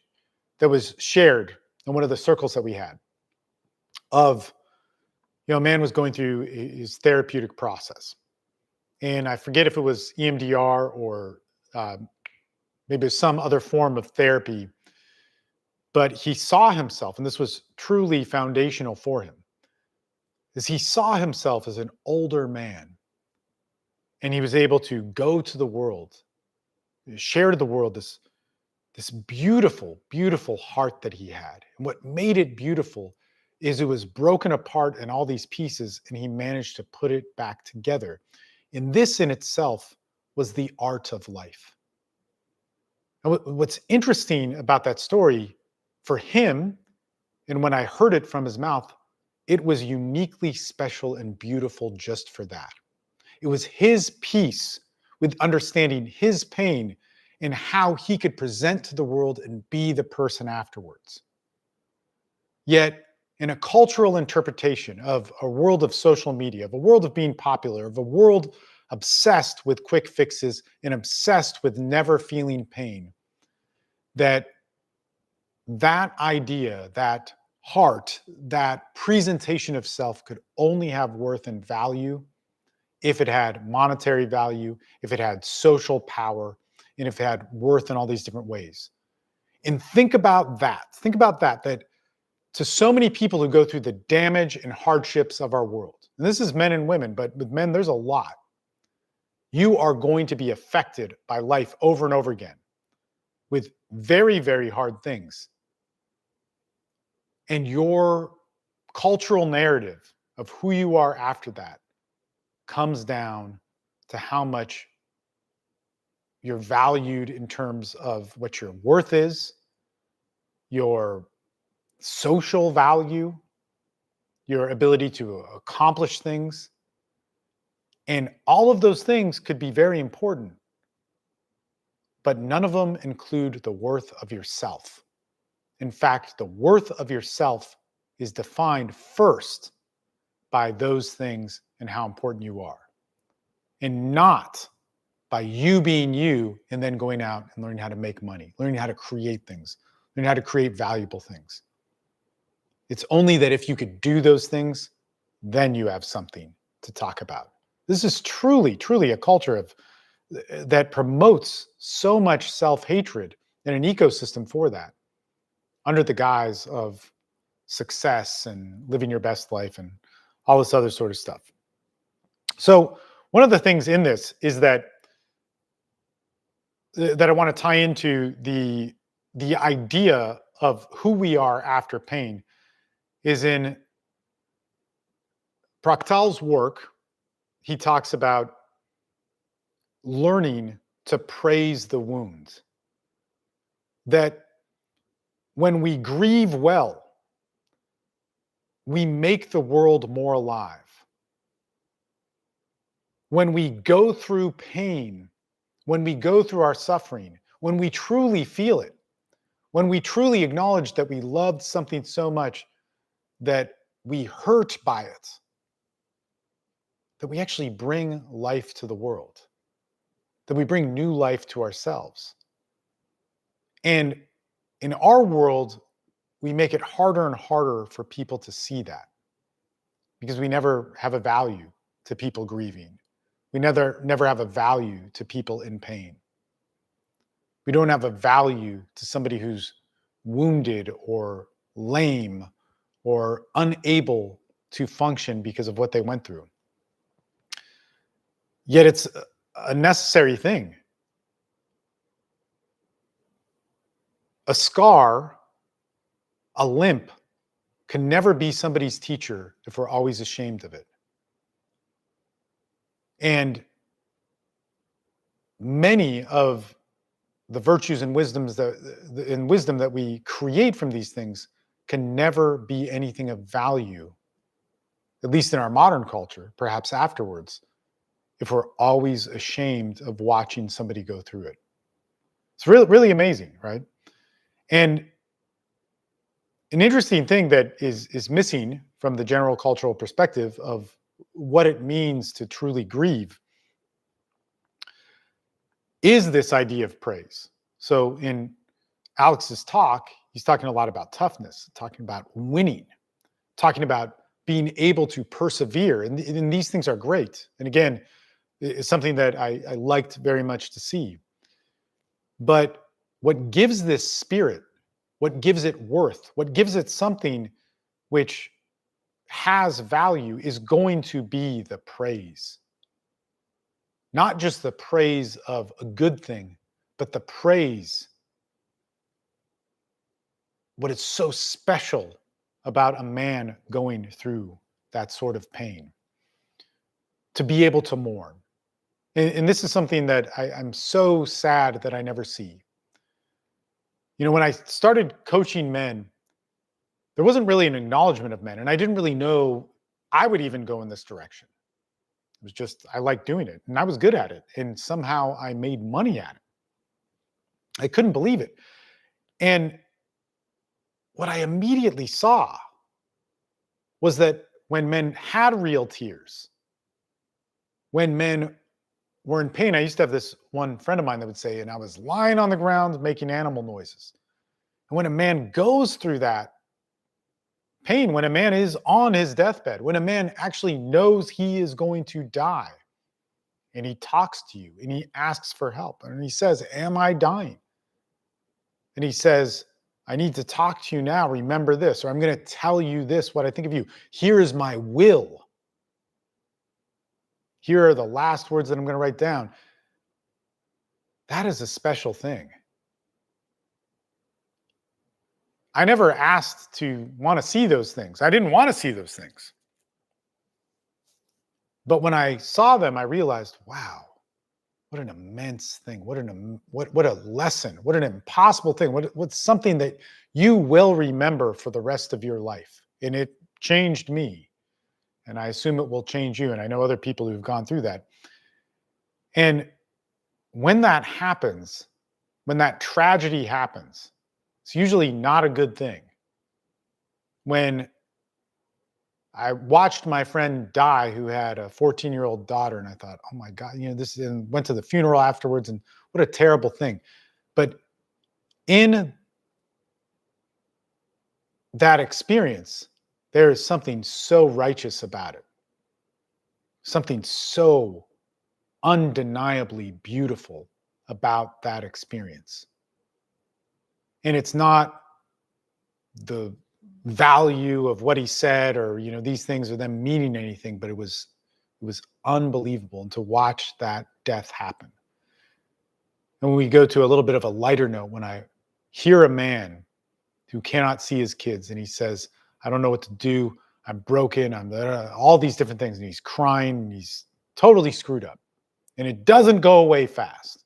that was shared in one of the circles that we had of, a man was going through his therapeutic process. And I forget if it was EMDR or maybe some other form of therapy, but he saw himself, and this was truly foundational for him, is he saw himself as an older man, and he was able to go to the world, share to the world this beautiful, beautiful heart that he had. And what made it beautiful is it was broken apart in all these pieces, and he managed to put it back together. And this in itself was the art of life. And what's interesting about that story for him, and when I heard it from his mouth, it was uniquely special and beautiful just for that. It was his peace with understanding his pain and how he could present to the world and be the person afterwards. Yet, in a cultural interpretation of a world of social media, of a world of being popular, of a world obsessed with quick fixes and obsessed with never feeling pain, that idea, that heart, that presentation of self could only have worth and value if it had monetary value, if it had social power, and if it had worth in all these different ways. And think about that, that to so many people who go through the damage and hardships of our world, and this is men and women, but with men, there's a lot. You are going to be affected by life over and over again with very, very hard things. And your cultural narrative of who you are after that comes down to how much you're valued in terms of what your worth is, your social value, your ability to accomplish things. And all of those things could be very important, but none of them include the worth of yourself. In fact, the worth of yourself is defined first by those things and how important you are, and not by you being you and then going out and learning how to make money, learning how to create things, learning how to create valuable things. It's only that if you could do those things, then you have something to talk about. This is truly, truly a culture of that promotes so much self-hatred and an ecosystem for that under the guise of success and living your best life and all this other sort of stuff. So one of the things in this is that I want to tie into the idea of who we are after pain is in Praktal's work. He talks about learning to praise the wounds. That when we grieve well, we make the world more alive. When we go through pain, when we go through our suffering, when we truly feel it, when we truly acknowledge that we loved something so much that we hurt by it, that we actually bring life to the world, that we bring new life to ourselves. And in our world, we make it harder and harder for people to see that because we never have a value to people grieving. We never have a value to people in pain. We don't have a value to somebody who's wounded or lame or unable to function because of what they went through. Yet it's a necessary thing. A scar, a limp, can never be somebody's teacher if we're always ashamed of it. And many of the virtues and wisdom that we create from these things can never be anything of value, at least in our modern culture, perhaps afterwards, if we're always ashamed of watching somebody go through it. It's really, really amazing, right? And an interesting thing that is missing from the general cultural perspective of what it means to truly grieve is this idea of praise. So in Alex's talk, he's talking a lot about toughness, talking about winning, talking about being able to persevere. And these things are great. And again, it's something that I liked very much to see. But what gives this spirit, what gives it worth, what gives it something which has value is going to be the praise. Not just the praise of a good thing, but the praise, what is so special about a man going through that sort of pain. To be able to mourn. And this is something that I'm so sad that I never see. You know, when I started coaching men, there wasn't really an acknowledgement of men, and I didn't really know I would even go in this direction. It was just, I liked doing it, and I was good at it, and somehow I made money at it. I couldn't believe it. And what I immediately saw was that when men had real tears, when men were in pain, I used to have this one friend of mine that would say, and I was lying on the ground making animal noises. And when a man goes through that pain, when a man is on his deathbed, when a man actually knows he is going to die, and he talks to you and he asks for help, and he says, "Am I dying?" And he says, "I need to talk to you now. Remember this, or I'm going to tell you this, what I think of you. Here is my will. Here are the last words that I'm going to write down." That is a special thing. I never asked to want to see those things. I didn't want to see those things. But when I saw them, I realized, wow, what an immense thing. What a lesson. What an impossible thing. What's something that you will remember for the rest of your life. And it changed me. And I assume it will change you. And I know other people who've gone through that. And when that happens, when that tragedy happens, it's usually not a good thing. When I watched my friend die who had a 14-year-old daughter, and I thought, oh my God, this, and went to the funeral afterwards, and what a terrible thing. But in that experience, there is something so righteous about it, something so undeniably beautiful about that experience. And it's not the value of what he said, or these things, or them meaning anything, but it was unbelievable. And to watch that death happen. And when we go to a little bit of a lighter note, when I hear a man who cannot see his kids and he says, I don't know what to do, I'm broken, I'm all these different things, and he's crying and he's totally screwed up, and it doesn't go away fast,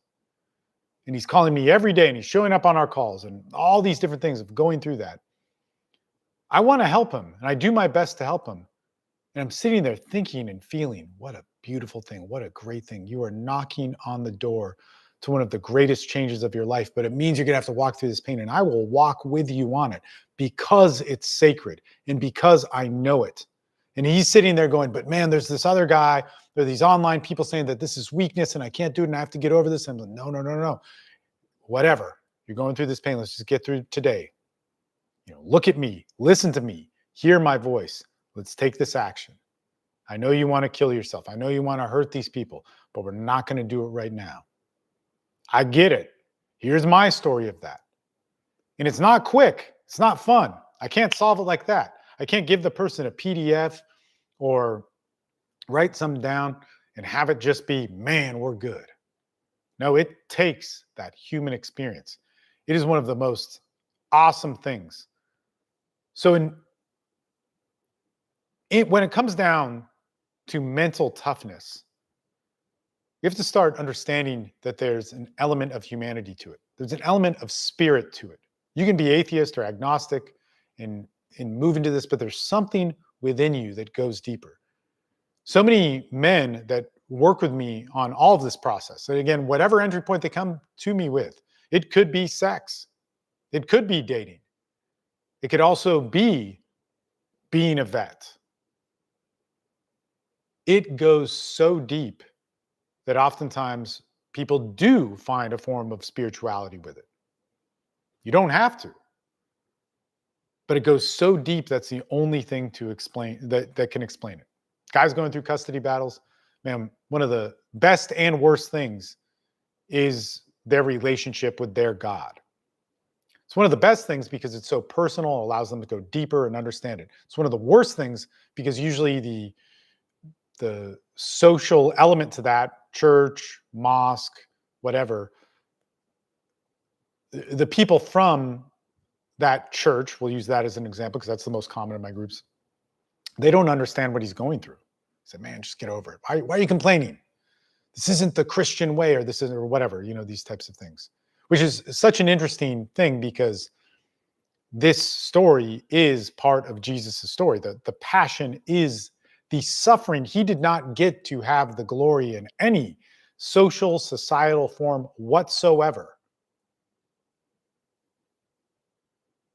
and he's calling me every day and he's showing up on our calls and all these different things of going through that, I want to help him and I do my best to help him. And I'm sitting there thinking and feeling, what a beautiful thing, what a great thing. You are knocking on the door to one of the greatest changes of your life, but it means you're going to have to walk through this pain, and I will walk with you on it because it's sacred and because I know it. And he's sitting there going, but man, there's this other guy, there are these online people saying that this is weakness and I can't do it and I have to get over this. And I'm like, no, no, no, no. Whatever. You're going through this pain. Let's just get through today. Look at me, listen to me, hear my voice. Let's take this action. I know you want to kill yourself. I know you want to hurt these people, but we're not going to do it right now. I get it. Here's my story of that. And it's not quick. It's not fun. I can't solve it like that. I can't give the person a PDF or write something down and have it just be, man, we're good. No, it takes that human experience. It is one of the most awesome things. So when it comes down to mental toughness, you have to start understanding that there's an element of humanity to it. There's an element of spirit to it. You can be atheist or agnostic and move into this, but there's something within you that goes deeper. So many men that work with me on all of this process, and again, whatever entry point they come to me with, it could be sex, it could be dating, it could also be being a vet. It goes so deep that oftentimes people do find a form of spirituality with it. You don't have to, but it goes so deep that's the only thing to explain that can explain it. Guys going through custody battles, man, one of the best and worst things is their relationship with their God. It's one of the best things because it's so personal, allows them to go deeper and understand it. It's one of the worst things because usually the social element to that, church, mosque, whatever, the people from that church, we'll use that as an example because that's the most common in my groups, they don't understand what he's going through. I said, man, just get over it. Why are you complaining? This isn't the Christian way, or this isn't, or whatever, these types of things, which is such an interesting thing because this story is part of Jesus' story. The passion is the suffering. He did not get to have the glory in any social, societal form whatsoever.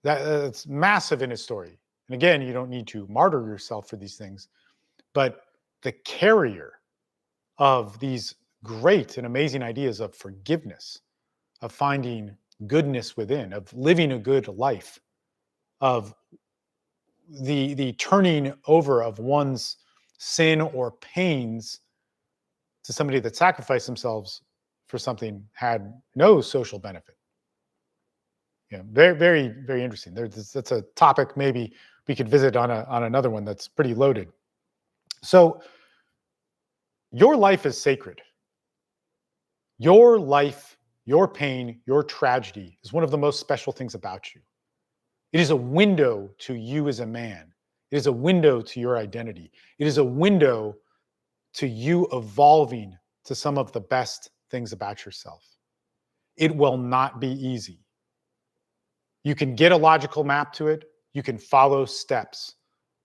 That's massive in his story. And again, you don't need to martyr yourself for these things, but the carrier of these great and amazing ideas of forgiveness, of finding goodness within, of living a good life, of the turning over of one's sin or pains to somebody that sacrificed themselves for something had no social benefit. Yeah, very, very, very interesting. That's a topic maybe we could visit on another one that's pretty loaded. So your life is sacred. Your life, your pain, your tragedy is one of the most special things about you. It is a window to you as a man. It is a window to your identity. It is a window to you evolving to some of the best things about yourself. It will not be easy. You can get a logical map to it. You can follow steps.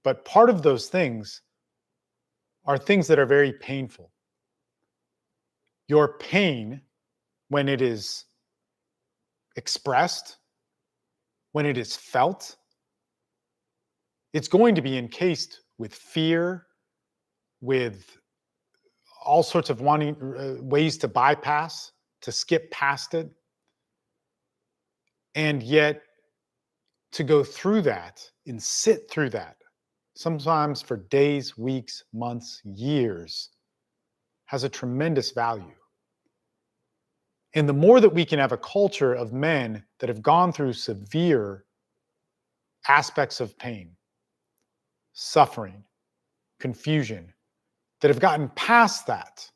But part of those things are things that are very painful. Your pain, when it is expressed, when it is felt, it's going to be encased with fear, with all sorts of wanting ways to bypass, to skip past it. And yet, to go through that and sit through that, sometimes for days, weeks, months, years, has a tremendous value. And the more that we can have a culture of men that have gone through severe aspects of pain, suffering, confusion, that have gotten past that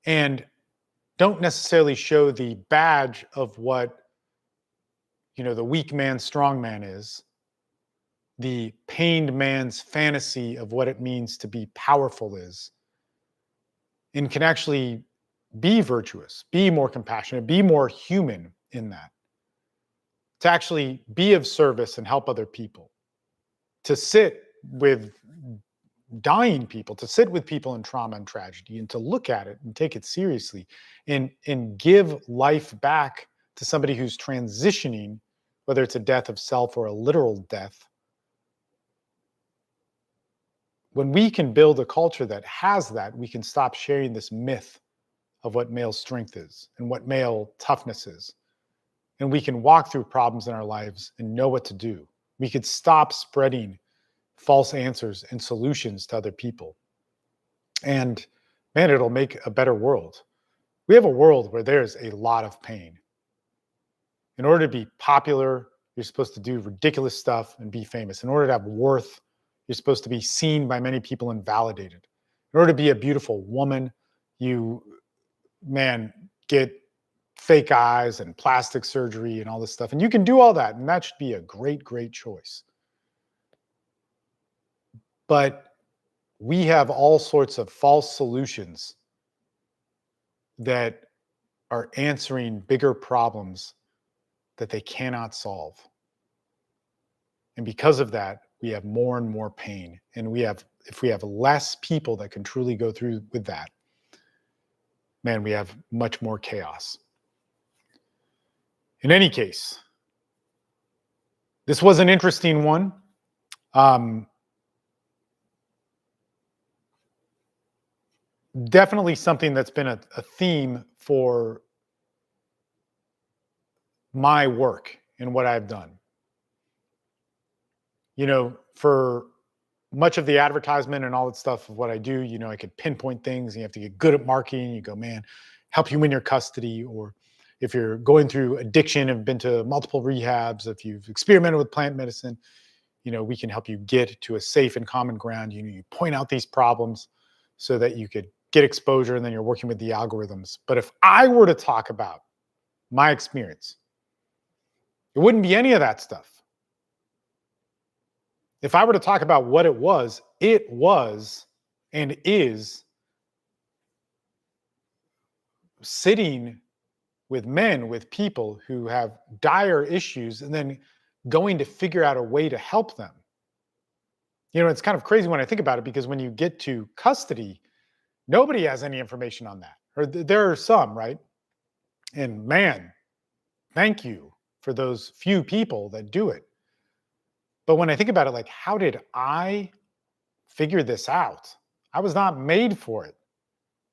and don't necessarily show the badge of what, the weak man, strong man is, the pained man's fantasy of what it means to be powerful is, and can actually be virtuous, be more compassionate, be more human in that, to actually be of service and help other people, to sit with dying people, to sit with people in trauma and tragedy, and to look at it and take it seriously and give life back to somebody who's transitioning, whether it's a death of self or a literal death. When we can build a culture that has that, we can stop sharing this myth of what male strength is and what male toughness is. And we can walk through problems in our lives and know what to do. We could stop spreading false answers and solutions to other people. And man, it'll make a better world. We have a world where there's a lot of pain. In order to be popular, you're supposed to do ridiculous stuff and be famous. In order to have worth, you're supposed to be seen by many people and validated. In order to be a beautiful woman, you, get fake eyes and plastic surgery and all this stuff. And you can do all that. And that should be a great, great choice. But we have all sorts of false solutions that are answering bigger problems that they cannot solve. And because of that, we have more and more pain. And if we have less people that can truly go through with that, man, we have much more chaos. In any case, this was an interesting one. Definitely something that's been a theme for my work and what I've done. For much of the advertisement and all that stuff of what I do, I could pinpoint things. And you have to get good at marketing. You go, man, help you win your custody. Or if you're going through addiction and been to multiple rehabs, if you've experimented with plant medicine, we can help you get to a safe and common ground. You point out these problems so that you could get exposure, and then you're working with the algorithms. But if I were to talk about my experience, it wouldn't be any of that stuff. If I were to talk about what it was and is sitting with men, with people who have dire issues, and then going to figure out a way to help them. It's kind of crazy when I think about it, because when you get to custody, nobody has any information on that. Or there are some, right? And man, thank you for those few people that do it. But when I think about it, like, how did I figure this out? I was not made for it.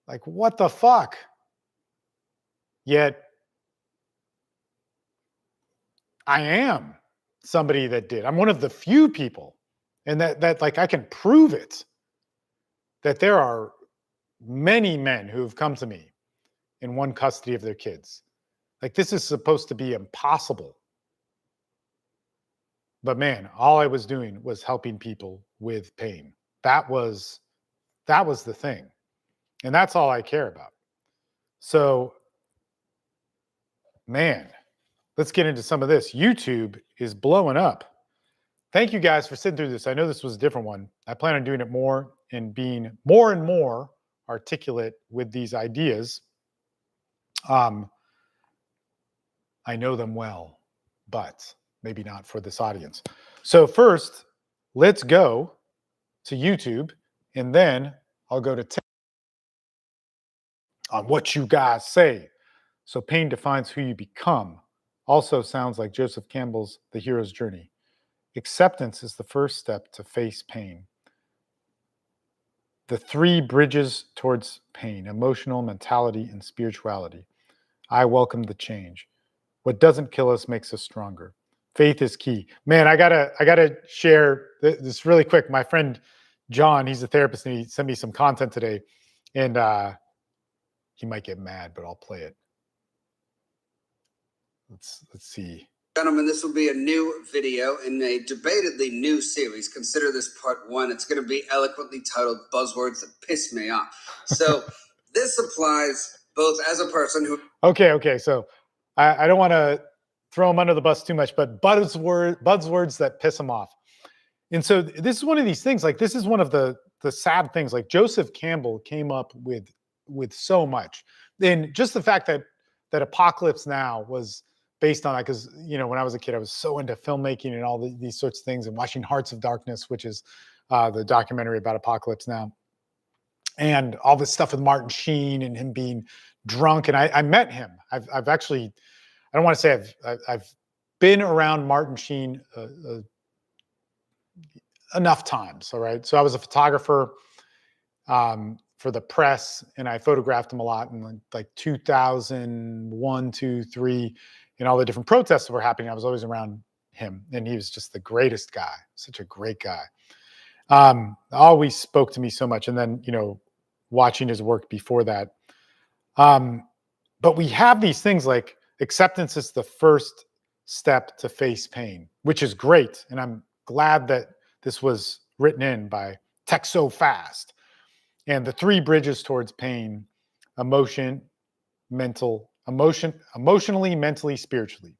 Like, what the fuck? Yet, I am somebody that did. I'm one of the few people, and that like, I can prove it, that there are many men who have come to me in one custody of their kids. Like, this is supposed to be impossible. But man, all I was doing was helping people with pain. That was the thing. And that's all I care about. So, man, let's get into some of this. YouTube is blowing up. Thank you guys for sitting through this. I know this was a different one. I plan on doing it more and being more and more articulate with these ideas. I know them well, but maybe not for this audience. So first, let's go to YouTube, and then I'll go to on what you guys say. So pain defines who you become. Also sounds like Joseph Campbell's The Hero's Journey. Acceptance is the first step to face pain. The 3 bridges towards pain: emotional, mentality, and spirituality. I welcome the change. What doesn't kill us makes us stronger. Faith is key. Man, I gotta share this really quick. My friend John, he's a therapist, and he sent me some content today, and he might get mad, but I'll play it. Let's see. Gentlemen, this will be a new video in a debatedly new series. Consider this part one. It's going to be eloquently titled Buzzwords That Piss Me Off. So this applies both as a person who... Okay. So I don't want to throw him under the bus too much, but buzzwords that piss him off. And so this is one of these things, like this is one of the sad things, like Joseph Campbell came up with so much. And just the fact that Apocalypse Now was based on that, because when I was a kid, I was so into filmmaking and all these sorts of things, and watching Hearts of Darkness, which is the documentary about Apocalypse Now, and all this stuff with Martin Sheen and him being drunk. And I met him. I've actually, I don't want to say I've been around Martin Sheen enough times. All right. So I was a photographer for the press, and I photographed him a lot in like 2001, 2, 3, and all the different protests that were happening. I was always around him, and he was just the greatest guy, such a great guy. Always spoke to me so much. And then, watching his work before that. But we have these things like acceptance is the first step to face pain, which is great. And I'm glad that this was written in by Tech So Fast. And the 3 bridges towards pain: emotionally, mentally, spiritually.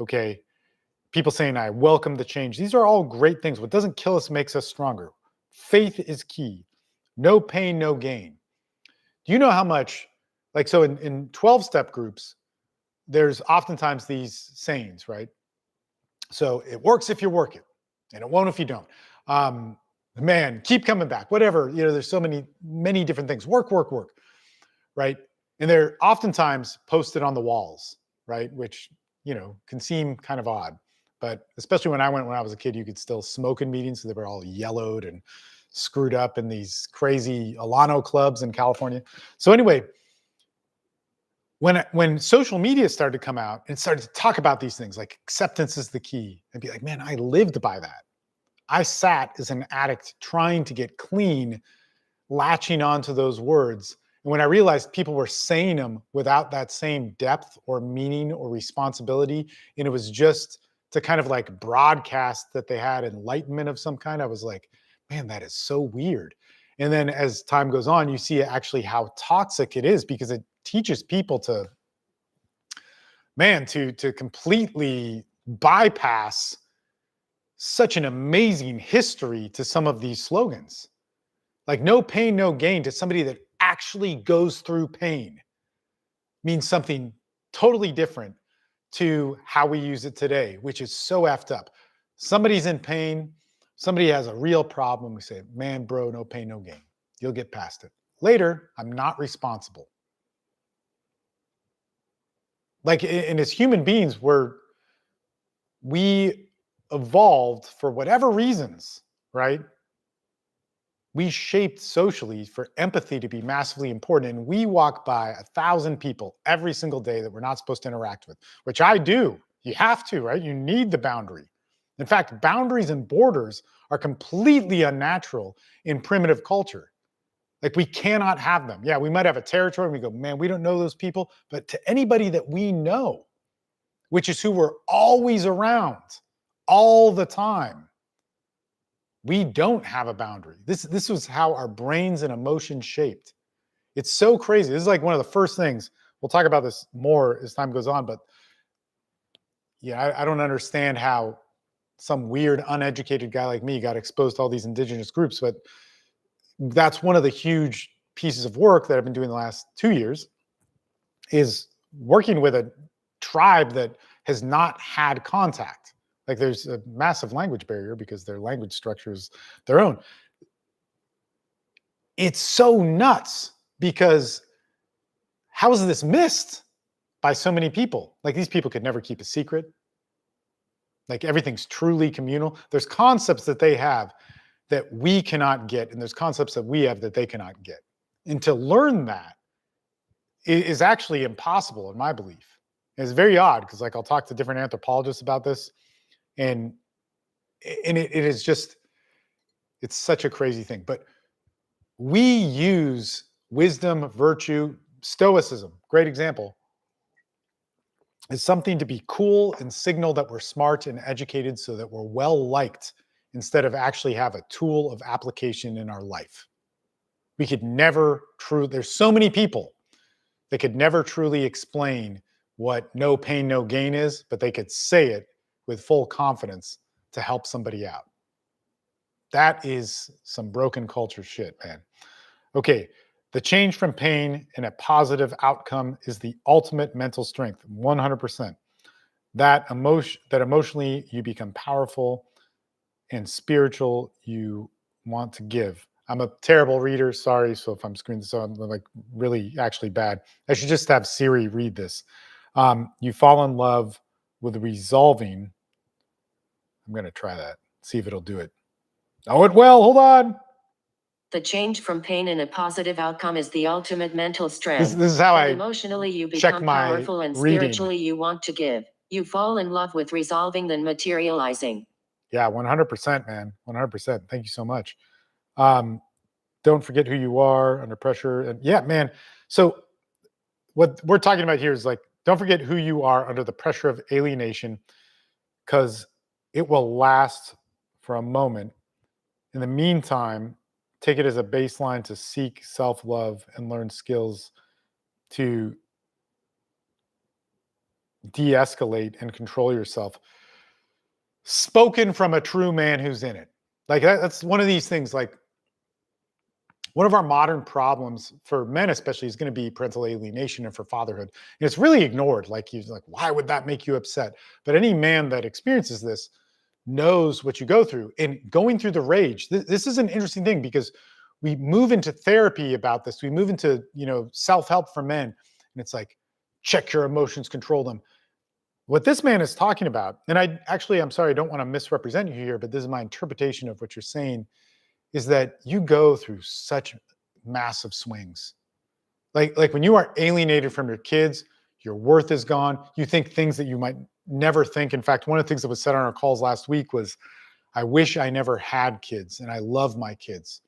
Okay. People saying, I welcome the change. These are all great things. What doesn't kill us makes us stronger. Faith is key. No pain, no gain. Do you know how much, like, so in 12-step groups, there's oftentimes these sayings, right? So it works if you work it, and it won't if you don't. Man, keep coming back, whatever. There's so many different things. Work, right? And they're oftentimes posted on the walls, right? Which, can seem kind of odd. But especially when I was a kid, you could still smoke in meetings. So they were all yellowed and screwed up in these crazy Alano clubs in California. So anyway, when social media started to come out and started to talk about these things, like acceptance is the key, I'd be like, man, I lived by that. I sat as an addict trying to get clean, latching onto those words. And when I realized people were saying them without that same depth or meaning or responsibility, and it was just to kind of like broadcast that they had enlightenment of some kind, I was like, man, that is so weird. And then as time goes on, you see actually how toxic it is, because it teaches people to completely bypass such an amazing history to some of these slogans. Like no pain, no gain, to somebody that actually goes through pain means something totally different to how we use it today, which is so effed up. Somebody's in pain. Somebody has a real problem. We say, man, bro, no pain, no gain. You'll get past it. Later, I'm not responsible. Like, and as human beings, we evolved for whatever reasons, right? We shaped socially for empathy to be massively important. And we walk by 1,000 people every single day that we're not supposed to interact with, which I do. You have to, right? You need the boundary. In fact, boundaries and borders are completely unnatural in primitive culture. Like we cannot have them. Yeah, we might have a territory and we go, man, we don't know those people. But to anybody that we know, which is who we're always around all the time, we don't have a boundary. This was how our brains and emotions shaped. It's so crazy. This is like one of the first things. We'll talk about this more as time goes on. But yeah, I don't understand how some weird, uneducated guy like me got exposed to all these indigenous groups. But that's one of the huge pieces of work that I've been doing the last 2 years, is working with a tribe that has not had contact. Like there's a massive language barrier because their language structure is their own. It's so nuts because how is this missed by so many people? Like these people could never keep a secret. Like everything's truly communal. There's concepts that they have that we cannot get, and there's concepts that we have that they cannot get. And to learn that is actually impossible in my belief. And it's very odd because like I'll talk to different anthropologists about this, And it is just, it's such a crazy thing. But we use wisdom, virtue, stoicism, great example, is something to be cool and signal that we're smart and educated so that we're well liked instead of actually have a tool of application in our life. We could never there's so many people that could never truly explain what no pain, no gain is, but they could say it with full confidence to help somebody out. That is some broken culture shit, man. Okay, the change from pain and a positive outcome is the ultimate mental strength, 100%. That emotionally you become powerful and spiritual you want to give. I'm a terrible reader, sorry. So if I'm screwing this up, I'm like really actually bad. I should just have Siri read this. You fall in love with resolving. I'm going to try that, see if it'll do it. Oh, it will. Hold on. The change from pain and a positive outcome is the ultimate mental strength. This is how I emotionally you check become my powerful and reading. spiritually you want to give. You fall in love with resolving than materializing. Yeah, 100%, man. 100%. Thank you so much. Don't forget who you are under pressure. And yeah, man. So what we're talking about here is like, don't forget who you are under the pressure of alienation, because it will last for a moment. In the meantime, take it as a baseline to seek self-love and learn skills to de-escalate and control yourself. Spoken from a true man who's in it. Like that's one of these things, like one of our modern problems for men especially is going to be parental alienation and for fatherhood. And it's really ignored. Like he's like, why would that make you upset? But any man that experiences this knows what you go through. And going through the rage, this is an interesting thing because we move into therapy about this. We move into, self-help for men. And it's like, check your emotions, control them. What this man is talking about, and I'm sorry, I don't want to misrepresent you here, but this is my interpretation of what you're saying, is that you go through such massive swings. Like when you are alienated from your kids, your worth is gone. You think things that you might never think. In fact, one of the things that was said on our calls last week was, I wish I never had kids and I love my kids.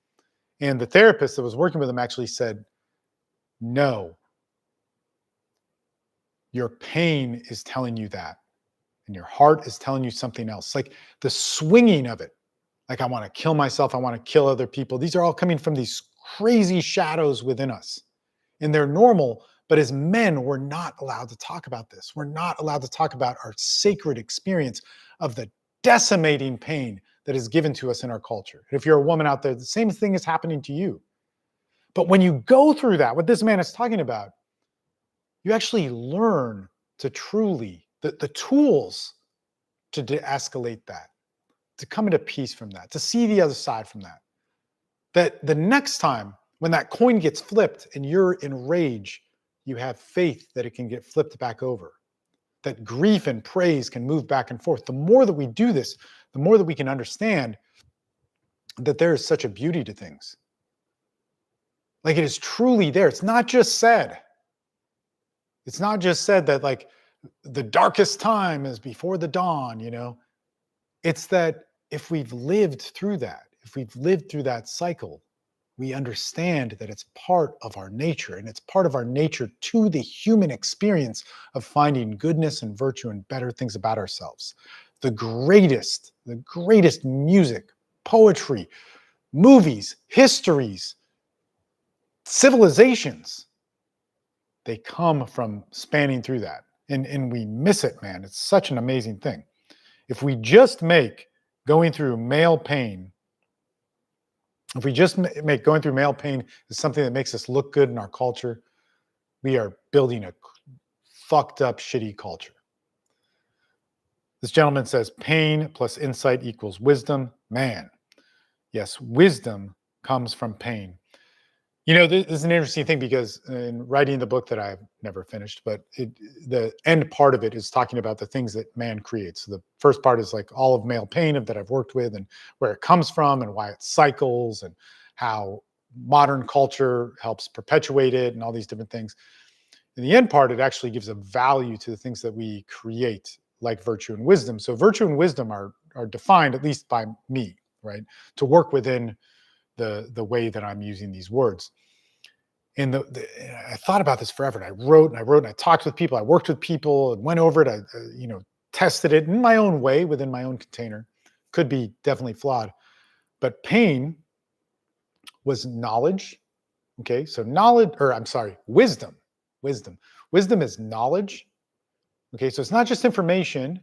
And the therapist that was working with him actually said, no, your pain is telling you that. And your heart is telling you something else. Like the swinging of it. Like, I want to kill myself. I want to kill other people. These are all coming from these crazy shadows within us. And they're normal. But as men, we're not allowed to talk about this. We're not allowed to talk about our sacred experience of the decimating pain that is given to us in our culture. And if you're a woman out there, the same thing is happening to you. But when you go through that, what this man is talking about, you actually learn to truly, the tools to de-escalate that, to come into peace from that, to see the other side from that. That the next time when that coin gets flipped and you're in rage, you have faith that it can get flipped back over. That grief and praise can move back and forth. The more that we do this, the more that we can understand that there is such a beauty to things. Like it is truly there. It's not just said. It's not just said that like the darkest time is before the dawn, It's that if we've lived through that, if we've lived through that cycle, we understand that it's part of our nature, and it's part of our nature to the human experience of finding goodness and virtue and better things about ourselves. The greatest music, poetry, movies, histories, civilizations, they come from spanning through that. And we miss it, man. It's such an amazing thing. If we just make going through male pain, if we just make going through male pain is something that makes us look good in our culture, we are building a fucked up, shitty culture. This gentleman says pain plus insight equals wisdom. Man, yes, wisdom comes from pain. This is an interesting thing because in writing the book that I've never finished, but the end part of it is talking about the things that man creates. So the first part is like all of male pain that I've worked with and where it comes from and why it cycles and how modern culture helps perpetuate it and all these different things. In the end part, it actually gives a value to the things that we create like virtue and wisdom. So virtue and wisdom are defined, at least by me, right? To work within the way that I'm using these words. And I thought about this forever. And I wrote and I talked with people. I worked with people and went over it. I tested it in my own way within my own container. Could be definitely flawed, but pain was knowledge. Okay, so wisdom. Wisdom is knowledge. Okay, so it's not just information.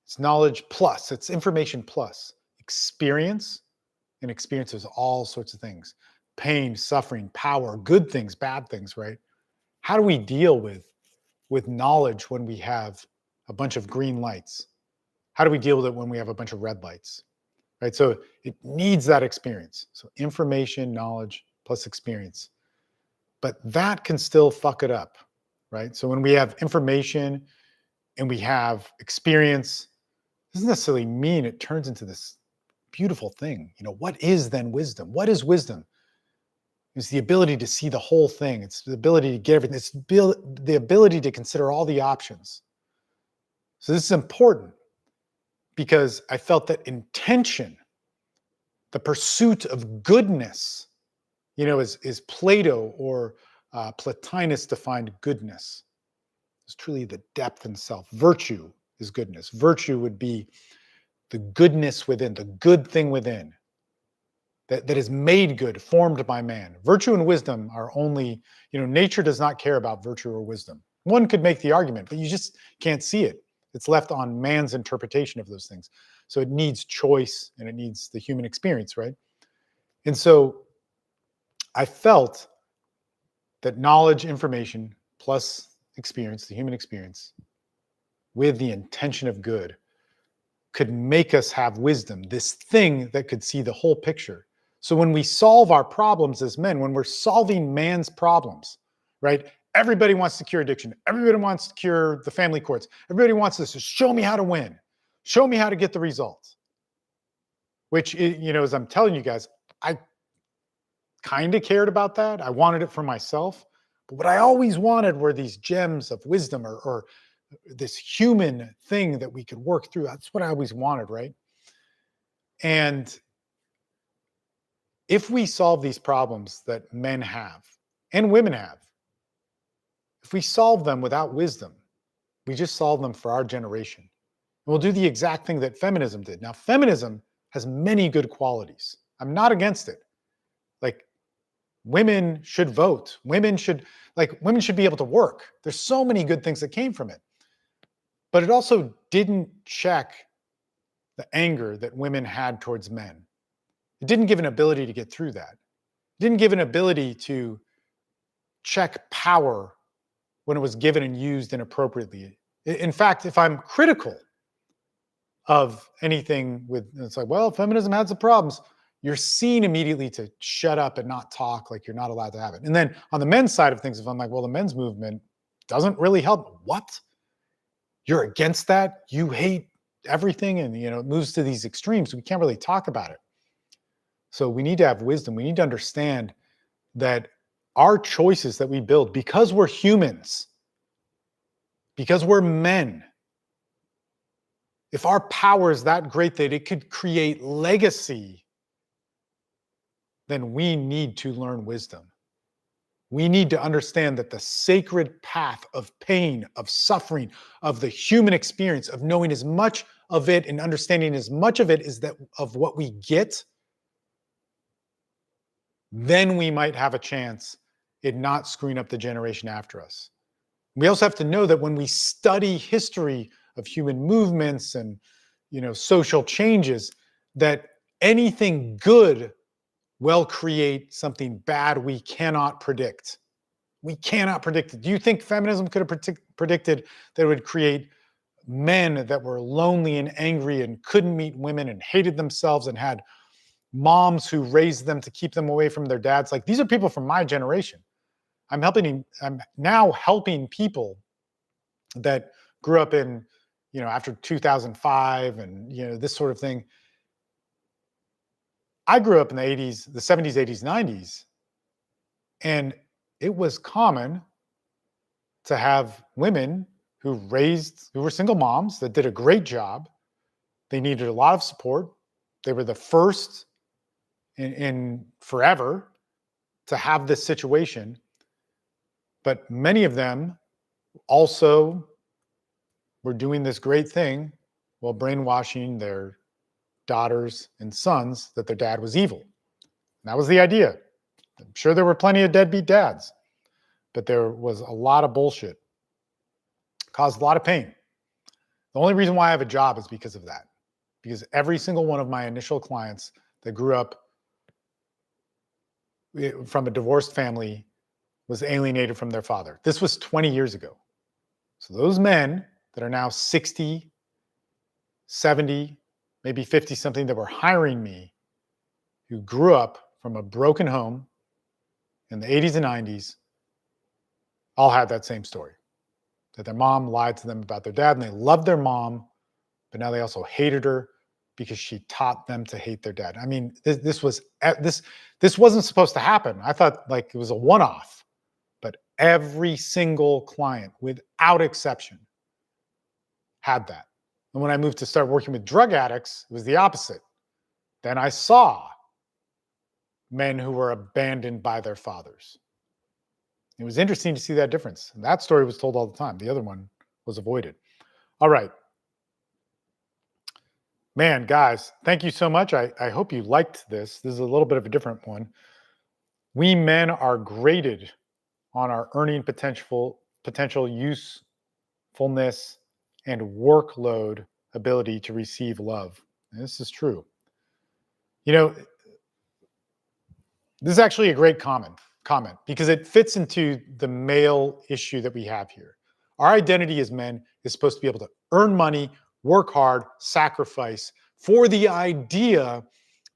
It's knowledge plus. It's information plus experience, and experience is all sorts of things: pain, suffering, power, good things, bad things. Right? How do we deal with knowledge when we have a bunch of green lights? How do we deal with it when we have a bunch of red lights? Right? So it needs that experience. So information, knowledge plus experience. But that can still fuck it up, right? So when we have information and we have experience, it doesn't necessarily mean it turns into this beautiful thing. What is then wisdom? What is wisdom? It's the ability to see the whole thing. It's the ability to get everything. It's the ability to consider all the options. So this is important because I felt that intention, the pursuit of goodness, is Plato or Plotinus defined goodness. It's truly the depth in self. Virtue is goodness. Virtue would be the goodness within, the good thing within that is made good, formed by man. Virtue and wisdom are only, nature does not care about virtue or wisdom. One could make the argument, but you just can't see it. It's left on man's interpretation of those things. So it needs choice and it needs the human experience, right? And so I felt that knowledge, information, plus experience, the human experience, with the intention of good, could make us have wisdom, this thing that could see the whole picture. So when we solve our problems as men, when we're solving man's problems, right? Everybody wants to cure addiction. Everybody wants to cure the family courts. Everybody wants this to show me how to win. Show me how to get the results. Which, as I'm telling you guys, I kind of cared about that. I wanted it for myself. But what I always wanted were these gems of wisdom or this human thing that we could work through. That's what I always wanted, right? And if we solve these problems that men have and women have, if we solve them without wisdom, we just solve them for our generation. And we'll do the exact thing that feminism did. Now, feminism has many good qualities. I'm not against it. Like, women should vote. Women should be able to work. There's so many good things that came from it. But it also didn't check the anger that women had towards men. It didn't give an ability to get through that. It didn't give an ability to check power when it was given and used inappropriately. In fact, if I'm critical of anything it's like, well, feminism has the problems, you're seen immediately to shut up and not talk, like you're not allowed to have it. And then on the men's side of things, if I'm like, well, the men's movement doesn't really help. What? You're against that? You hate everything? And, it moves to these extremes. We can't really talk about it. So we need to have wisdom. We need to understand that our choices that we build, because we're humans, because we're men, if our power is that great that it could create legacy, then we need to learn wisdom. We need to understand that the sacred path of pain, of suffering, of the human experience, of knowing as much of it and understanding as much of it is that of what we get, then we might have a chance in not screwing up the generation after us. We also have to know that when we study history of human movements and, social changes, that anything good will create something bad we cannot predict. We cannot predict it. Do you think feminism could have predicted that it would create men that were lonely and angry and couldn't meet women and hated themselves and had moms who raised them to keep them away from their dads? Like, these are people from my generation. I'm now helping people that grew up in, after 2005 and, this sort of thing. I grew up in the 80s, the 70s, 80s, 90s, and it was common to have women who were single moms that did a great job. They needed a lot of support. They were the first in forever to have this situation. But many of them also were doing this great thing while brainwashing their daughters and sons that their dad was evil. And that was the idea. I'm sure there were plenty of deadbeat dads, but there was a lot of bullshit. Caused a lot of pain. The only reason why I have a job is because of that. Because every single one of my initial clients that grew up from a divorced family was alienated from their father. This was 20 years ago. So those men that are now 60, 70, maybe 50 something that were hiring me, who grew up from a broken home in the 80s and 90s, all had that same story. That their mom lied to them about their dad, and they loved their mom, but now they also hated her because she taught them to hate their dad. I mean, this wasn't supposed to happen. I thought like it was a one-off, but every single client, without exception, had that. And when I moved to start working with drug addicts, it was the opposite. Then I saw men who were abandoned by their fathers. It was interesting to see that difference. And that story was told all the time. The other one was avoided. All right. Man, guys, thank you so much. I hope you liked this. This is a little bit of a different one. We men are graded on our earning potential, usefulness, and workload ability to receive love. And this is true. You know, this is actually a great comment because it fits into the male issue that we have here. Our identity as men is supposed to be able to earn money, work hard, sacrifice for the idea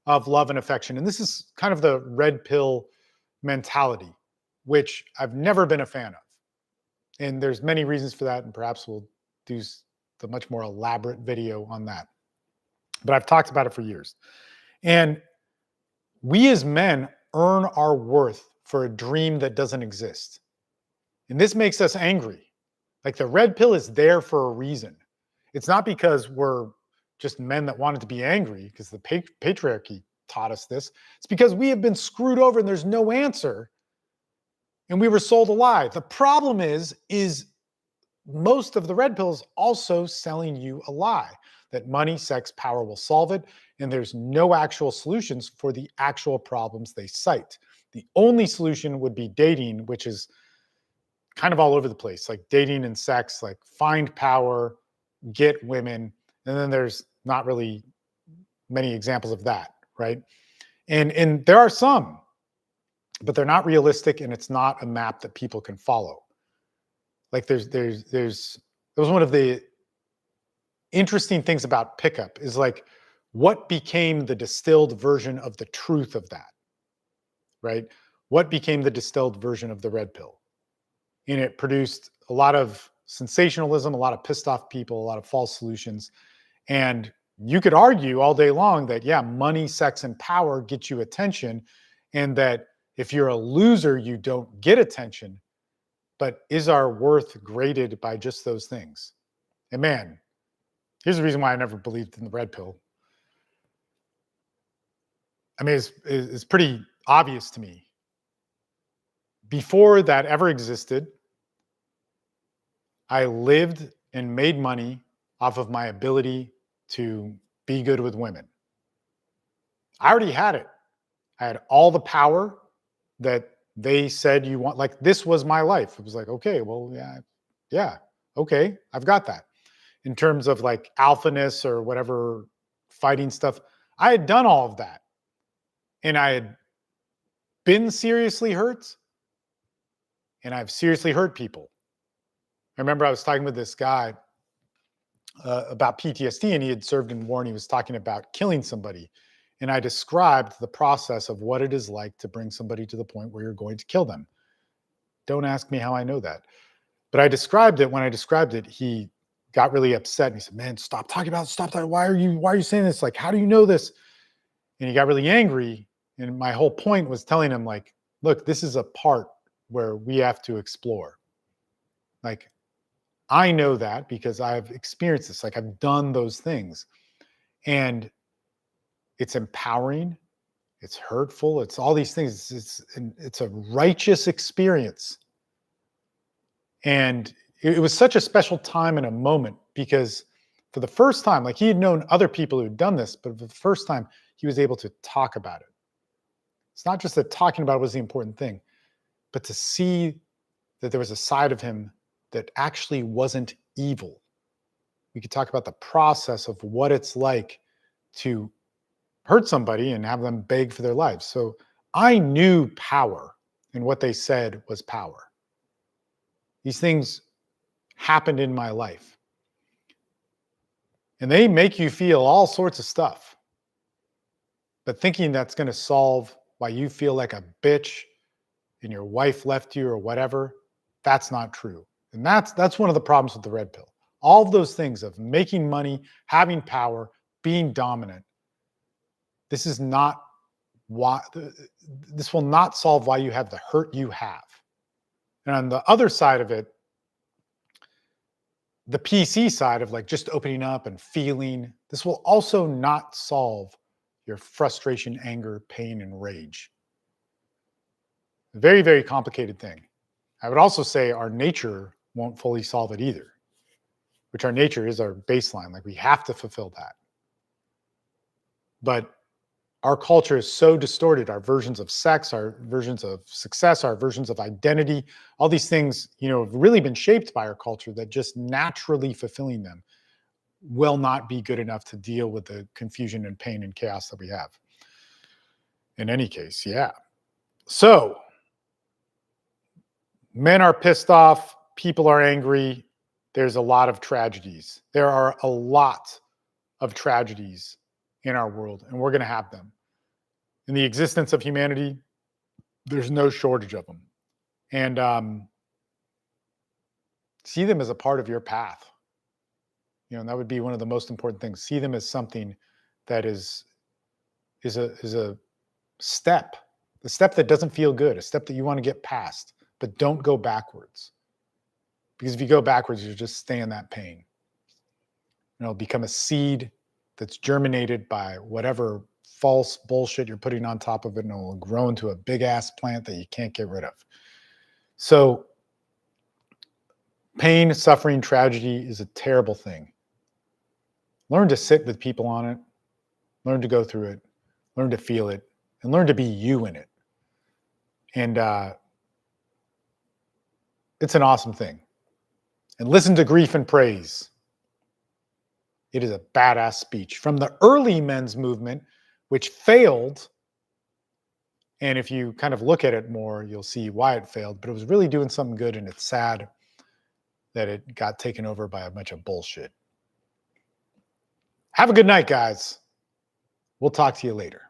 of love and affection. And this is kind of the red pill mentality, which I've never been a fan of. And there's many reasons for that, and perhaps we'll do the much more elaborate video on that. But I've talked about it for years. And we as men earn our worth for a dream that doesn't exist. And this makes us angry. Like the red pill is there for a reason. It's not because we're just men that wanted to be angry, because the patriarchy taught us this. It's because we have been screwed over and there's no answer. And we were sold a lie. The problem is most of the red pill is also selling you a lie that money, sex, power will solve it. And there's no actual solutions for the actual problems they cite. The only solution would be dating, which is kind of all over the place, like dating and sex, like find power, get women. And then there's not really many examples of that, right? And there are some, but they're not realistic, and it's not a map that people can follow. Like that was one of the interesting things about pickup is like what became the distilled version of the truth of that, right? What became the distilled version of the red pill? And it produced a lot of sensationalism, a lot of pissed off people, a lot of false solutions. And you could argue all day long that, yeah, money, sex, and power get you attention, and that if you're a loser, you don't get attention. But is our worth graded by just those things? And man, here's the reason why I never believed in the red pill. I mean, it's pretty obvious to me. Before that ever existed, I lived and made money off of my ability to be good with women. I already had it. I had all the power that they said you want. Like, this was my life. It was like, okay, well, yeah, okay, I've got that. In terms of like alphaness or whatever fighting stuff, I had done all of that. And I had been seriously hurt, and I've seriously hurt people. I remember I was talking with this guy about PTSD, and he had served in war, and he was talking about killing somebody. And I described the process of what it is like to bring somebody to the point where you're going to kill them. Don't ask me how I know that. But I described it. When I described it, he got really upset, and he said, man, stop talking about it. Stop talking. Why are you saying this? Like, how do you know this? And he got really angry. And my whole point was telling him, like, look, this is a part where we have to explore. Like, I know that because I've experienced this. Like I've done those things, and it's empowering. It's hurtful. It's all these things. It's a righteous experience. And it was such a special time and a moment because for the first time, like he had known other people who had done this, but for the first time, he was able to talk about it. It's not just that talking about it was the important thing, but to see that there was a side of him that actually wasn't evil. We could talk about the process of what it's like to hurt somebody and have them beg for their lives. So I knew power, and what they said was power. These things happened in my life. And they make you feel all sorts of stuff. But thinking that's going to solve why you feel like a bitch and your wife left you or whatever, that's not true. And that's one of the problems with the red pill. All of those things of making money, having power, being dominant. This is not why, this will not solve why you have the hurt you have. And on the other side of it, the PC side of like just opening up and feeling, this will also not solve your frustration, anger, pain, and rage. Very, very complicated thing. I would also say our nature won't fully solve it either, which our nature is our baseline. Like we have to fulfill that. But our culture is so distorted. Our versions of sex, our versions of success, our versions of identity, all these things, have really been shaped by our culture that just naturally fulfilling them will not be good enough to deal with the confusion and pain and chaos that we have. In any case, yeah. So men are pissed off, people are angry. There's a lot of tragedies. There are a lot of tragedies in our world, and we're going to have them. In the existence of humanity, there's no shortage of them. And see them as a part of your path. And that would be one of the most important things. See them as something that is a step, a step that doesn't feel good, a step that you want to get past, but don't go backwards. Because if you go backwards, you'll just stay in that pain. It'll become a seed that's germinated by whatever false bullshit you're putting on top of it, and it will grow into a big ass plant that you can't get rid of. So pain, suffering, tragedy is a terrible thing. Learn to sit with people on it, learn to go through it, learn to feel it, and learn to be you in it. And it's an awesome thing. And listen to Grief and Praise. It is a badass speech from the early men's movement, which failed. And if you kind of look at it more, you'll see why it failed. But it was really doing something good, and it's sad that it got taken over by a bunch of bullshit. Have a good night, guys. We'll talk to you later.